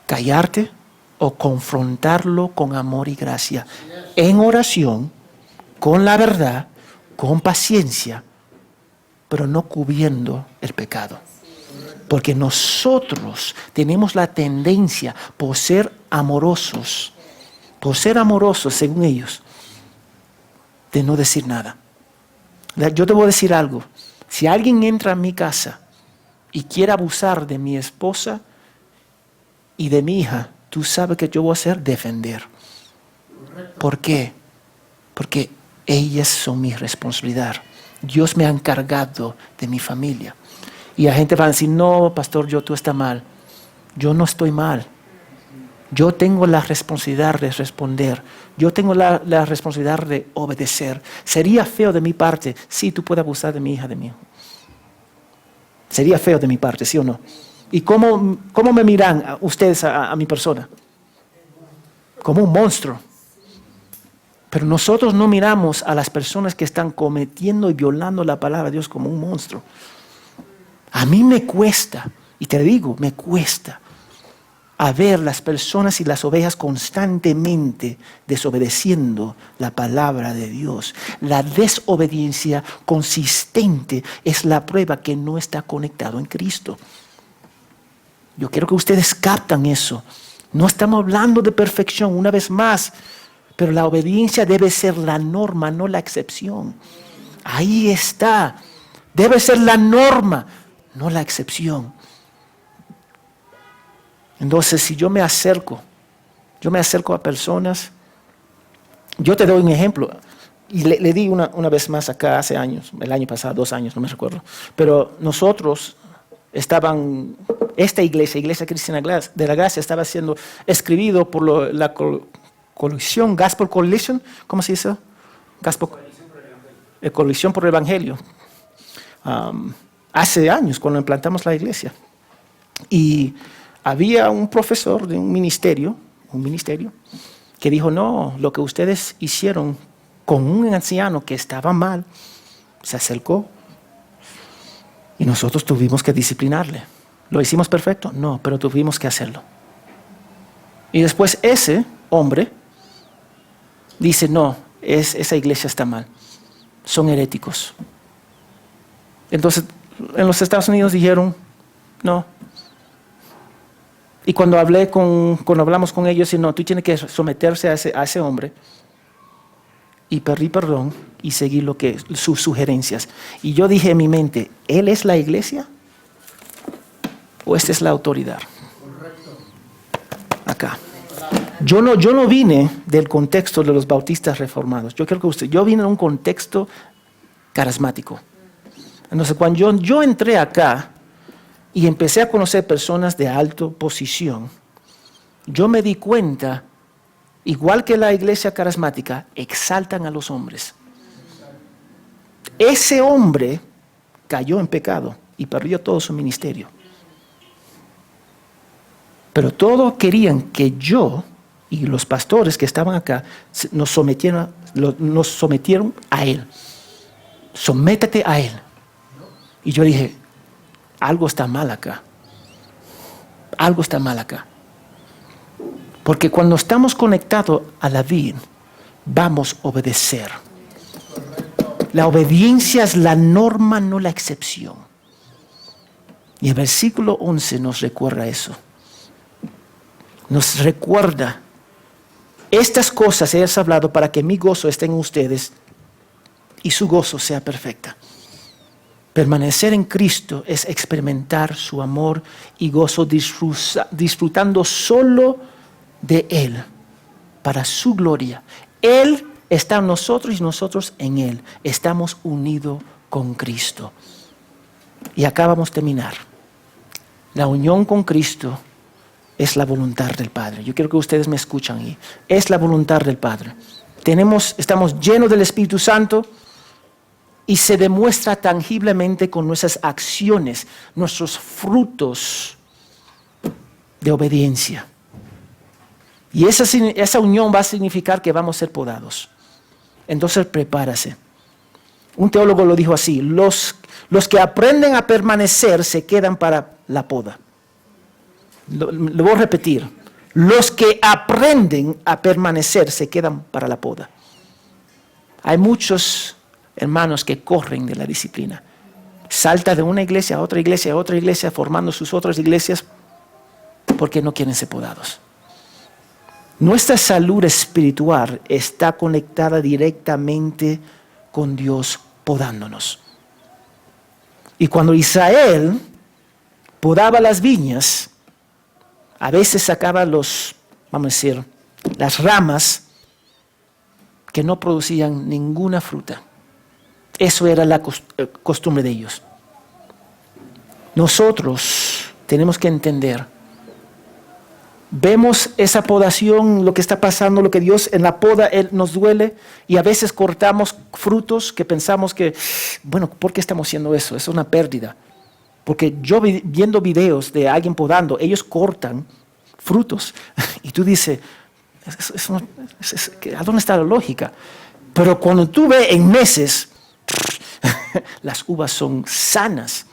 callarte o confrontarlo con amor y gracia, en oración, con la verdad, con paciencia, pero no cubriendo el pecado. Porque nosotros tenemos la tendencia, por ser amorosos según ellos, de no decir nada. Yo te voy a decir algo. Si alguien entra a mi casa y quiere abusar de mi esposa y de mi hija, tú sabes que yo voy a hacer defender. ¿Por qué? Porque ellas son mi responsabilidad. Dios me ha encargado de mi familia. Y la gente va a decir, no, pastor, tú estás mal. Yo no estoy mal. Yo tengo la responsabilidad de responder. Yo tengo la responsabilidad de obedecer. Sería feo de mi parte, sí, tú puedes abusar de mi hija, de mi hijo. Sería feo de mi parte, ¿sí o no? ¿Y cómo me miran ustedes a mi persona? Como un monstruo. Pero nosotros no miramos a las personas que están cometiendo y violando la palabra de Dios como un monstruo. A mí me cuesta, y te digo, me cuesta a ver las personas y las ovejas constantemente desobedeciendo la palabra de Dios. La desobediencia consistente es la prueba que no está conectado en Cristo. Yo quiero que ustedes captan eso. No estamos hablando de perfección, una vez más, pero la obediencia debe ser la norma, no la excepción. Ahí está. Debe ser la norma, no la excepción. Entonces, si yo me acerco a personas, yo te doy un ejemplo, y le di una vez más acá hace años, el año pasado, 2 años, no me recuerdo, pero nosotros esta iglesia Cristiana de la Gracia, estaba siendo escribido por la coalición, Gospel Coalition, ¿cómo se dice? Coalición por el Evangelio. Hace años, cuando implantamos la iglesia. Y había un profesor de un ministerio, que dijo, no, lo que ustedes hicieron con un anciano que estaba mal, se acercó y nosotros tuvimos que disciplinarle. ¿Lo hicimos perfecto? No, pero tuvimos que hacerlo. Y después ese hombre dice, no, esa iglesia está mal, son heréticos. Entonces, en los Estados Unidos dijeron, no. Y cuando hablamos con ellos, no, tú tienes que someterse a ese hombre y pedir perdón y seguir sus sugerencias. Y yo dije en mi mente, ¿él es la iglesia? ¿O esta es la autoridad? Correcto. Acá. Yo no vine del contexto de los bautistas reformados. Yo vine de un contexto carismático. Entonces, cuando yo entré acá y empecé a conocer personas de alta posición, yo me di cuenta, igual que la iglesia carismática, exaltan a los hombres. Ese hombre cayó en pecado y perdió todo su ministerio. Pero todos querían que yo y los pastores que estaban acá nos sometieron a él. Sométete a él. Y yo dije, algo está mal acá. Algo está mal acá. Porque cuando estamos conectados a la vid, vamos a obedecer. La obediencia es la norma, no la excepción. Y el versículo 11 nos recuerda eso. Nos recuerda, estas cosas he hablado para que mi gozo esté en ustedes y su gozo sea perfecta. Permanecer en Cristo es experimentar su amor y gozo disfrutando solo de Él, para su gloria. Él está en nosotros y nosotros en Él. Estamos unidos con Cristo. Y acá vamos a terminar. La unión con Cristo es la voluntad del Padre. Yo quiero que ustedes me escuchan ahí. Es la voluntad del Padre. Estamos llenos del Espíritu Santo y se demuestra tangiblemente con nuestras acciones, nuestros frutos de obediencia. Y esa unión va a significar que vamos a ser podados. Entonces prepárase. Un teólogo lo dijo así: los que aprenden a permanecer se quedan para la poda. Lo voy a repetir. Los que aprenden a permanecer se quedan para la poda. Hay muchos hermanos que corren de la disciplina. Salta de una iglesia a otra iglesia, formando sus otras iglesias porque no quieren ser podados. Nuestra salud espiritual está conectada directamente con Dios podándonos. Y cuando Israel podaba las viñas, a veces sacaba las ramas que no producían ninguna fruta. Eso era la costumbre de ellos. Nosotros tenemos que entender. Vemos esa podación, lo que está pasando, lo que Dios en la poda Él nos duele, y a veces cortamos frutos que pensamos que, bueno, ¿por qué estamos haciendo eso? Es una pérdida. Porque yo viendo videos de alguien podando, ellos cortan frutos y tú dices, ¿a dónde está la lógica? Pero cuando tú ves en meses, las uvas son sanas.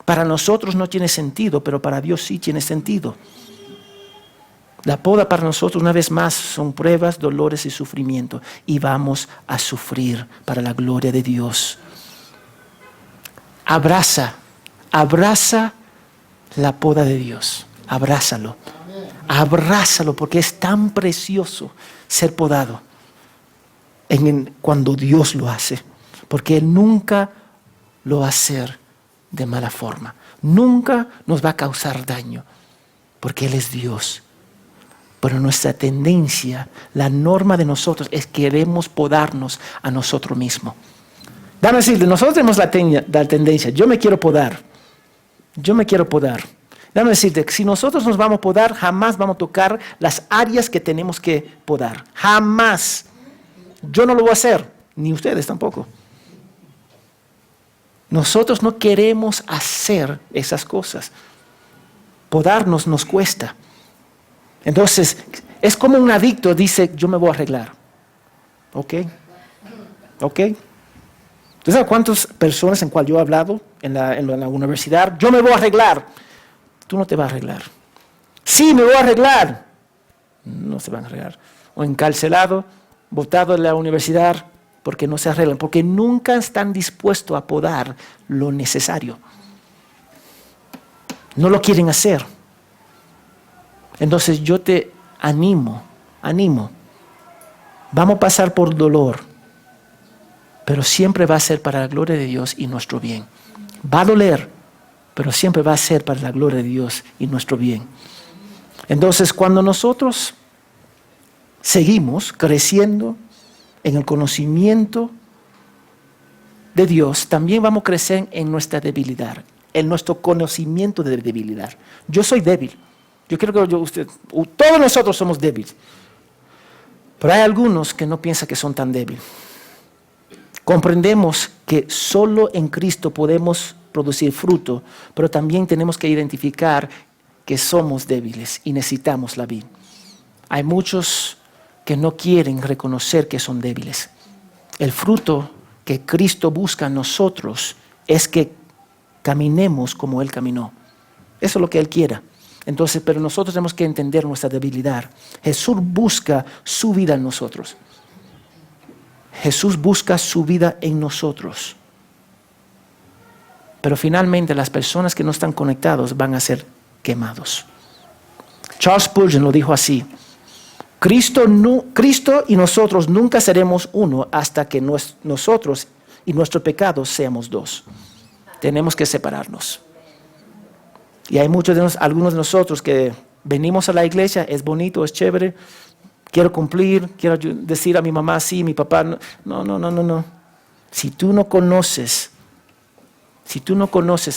Para nosotros no tiene sentido, pero para Dios sí tiene sentido. La poda para nosotros, una vez más, son pruebas, dolores y sufrimiento. Y vamos a sufrir para la gloria de Dios. Abraza la poda de Dios. Abrázalo. Abrázalo porque es tan precioso ser podado cuando Dios lo hace. Porque Él nunca lo va a hacer de mala forma. Nunca nos va a causar daño. Porque Él es Dios. Pero nuestra tendencia, la norma de nosotros es que queremos podarnos a nosotros mismos. Dame decirle, nosotros tenemos la tendencia, yo me quiero podar. Dame decirte, si nosotros nos vamos a podar, jamás vamos a tocar las áreas que tenemos que podar. Jamás. Yo no lo voy a hacer, ni ustedes tampoco. Nosotros no queremos hacer esas cosas. Podarnos nos cuesta. Entonces, es como un adicto dice, yo me voy a arreglar. ¿Ok? ¿Tú sabes cuántas personas en cual yo he hablado en la universidad? Yo me voy a arreglar. Tú no te vas a arreglar. Sí, me voy a arreglar. No se van a arreglar. O encarcelado, botado de la universidad porque no se arreglan. Porque nunca están dispuestos a podar lo necesario. No lo quieren hacer. Entonces yo te animo. Vamos a pasar por dolor, pero siempre va a ser para la gloria de Dios y nuestro bien. Va a doler, pero siempre va a ser para la gloria de Dios y nuestro bien. Entonces cuando nosotros seguimos creciendo en el conocimiento de Dios, también vamos a crecer en nuestra debilidad, en nuestro conocimiento de debilidad. Yo soy débil. Yo quiero que todos nosotros somos débiles. Pero hay algunos que no piensan que son tan débiles. Comprendemos que solo en Cristo podemos producir fruto, pero también tenemos que identificar que somos débiles y necesitamos la vida. Hay muchos que no quieren reconocer que son débiles. El fruto que Cristo busca en nosotros es que caminemos como Él caminó. Eso es lo que Él quiere. Entonces, pero nosotros tenemos que entender nuestra debilidad. Jesús busca su vida en nosotros. Jesús busca su vida en nosotros. Pero finalmente las personas que no están conectados van a ser quemados. Charles Spurgeon lo dijo así: Cristo y nosotros nunca seremos uno hasta que nosotros y nuestro pecado seamos dos. Tenemos que separarnos. Y hay algunos de nosotros que venimos a la iglesia, es bonito, es chévere, quiero cumplir, quiero decir a mi mamá sí, mi papá no. Si tú no conoces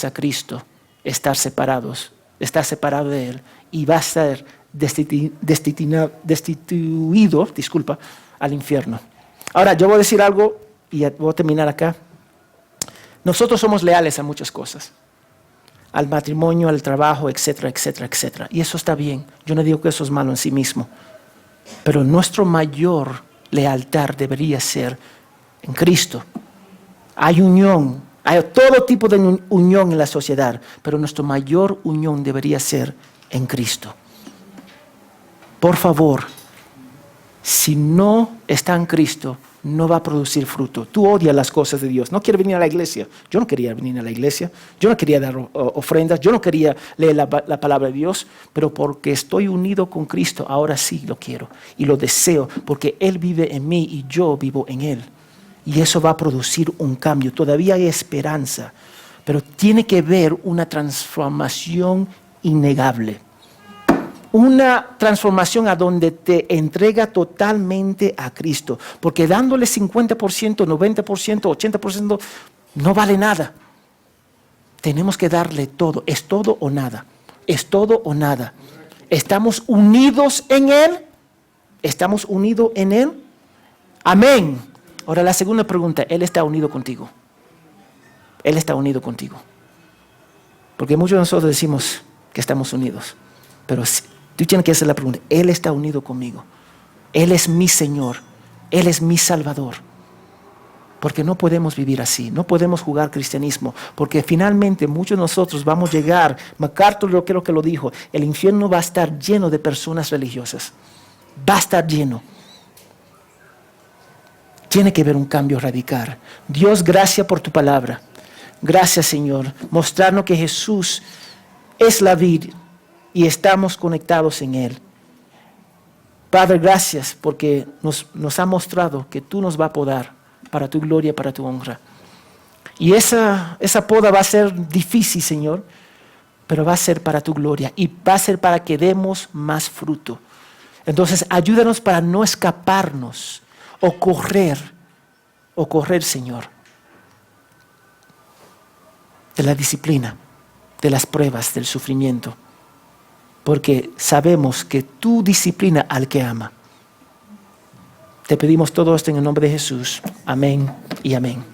a Cristo, estás separado de Él y vas a ser destituido, al infierno. Ahora, yo voy a decir algo y voy a terminar acá. Nosotros somos leales a muchas cosas. Al matrimonio, al trabajo, etcétera, etcétera, etcétera. Y eso está bien. Yo no digo que eso es malo en sí mismo. Pero nuestro mayor lealtad debería ser en Cristo. Hay unión, hay todo tipo de unión en la sociedad, pero nuestra mayor unión debería ser en Cristo. Por favor, si no está en Cristo, no va a producir fruto. Tú odias las cosas de Dios. No quieres venir a la iglesia. Yo no quería venir a la iglesia. Yo no quería dar ofrendas. Yo no quería leer la palabra de Dios. Pero porque estoy unido con Cristo, ahora sí lo quiero. Y lo deseo porque Él vive en mí y yo vivo en Él. Y eso va a producir un cambio. Todavía hay esperanza. Pero tiene que haber una transformación innegable. Una transformación a donde te entrega totalmente a Cristo. Porque dándole 50%, 90%, 80% no vale nada. Tenemos que darle todo. Es todo o nada. Es todo o nada. ¿Estamos unidos en Él? ¿Estamos unidos en Él? Amén. Ahora la segunda pregunta. ¿Él está unido contigo? Él está unido contigo. Porque muchos de nosotros decimos que estamos unidos. Pero tú tienes que hacer la pregunta. Él está unido conmigo. Él es mi Señor. Él es mi Salvador. Porque no podemos vivir así. No podemos jugar cristianismo. Porque finalmente muchos de nosotros vamos a llegar. MacArthur yo creo que lo dijo. El infierno va a estar lleno de personas religiosas. Va a estar lleno. Tiene que haber un cambio radical. Dios, gracias por tu palabra. Gracias, Señor. Mostrarnos que Jesús es la vid y estamos conectados en Él. Padre, gracias porque nos ha mostrado que tú nos vas a podar para tu gloria, para tu honra. Y esa poda va a ser difícil, Señor, pero va a ser para tu gloria y va a ser para que demos más fruto. Entonces, ayúdanos para no escaparnos o correr, Señor, de la disciplina, de las pruebas, del sufrimiento. Porque sabemos que tú disciplina al que ama. Te pedimos todo esto en el nombre de Jesús. Amén y amén.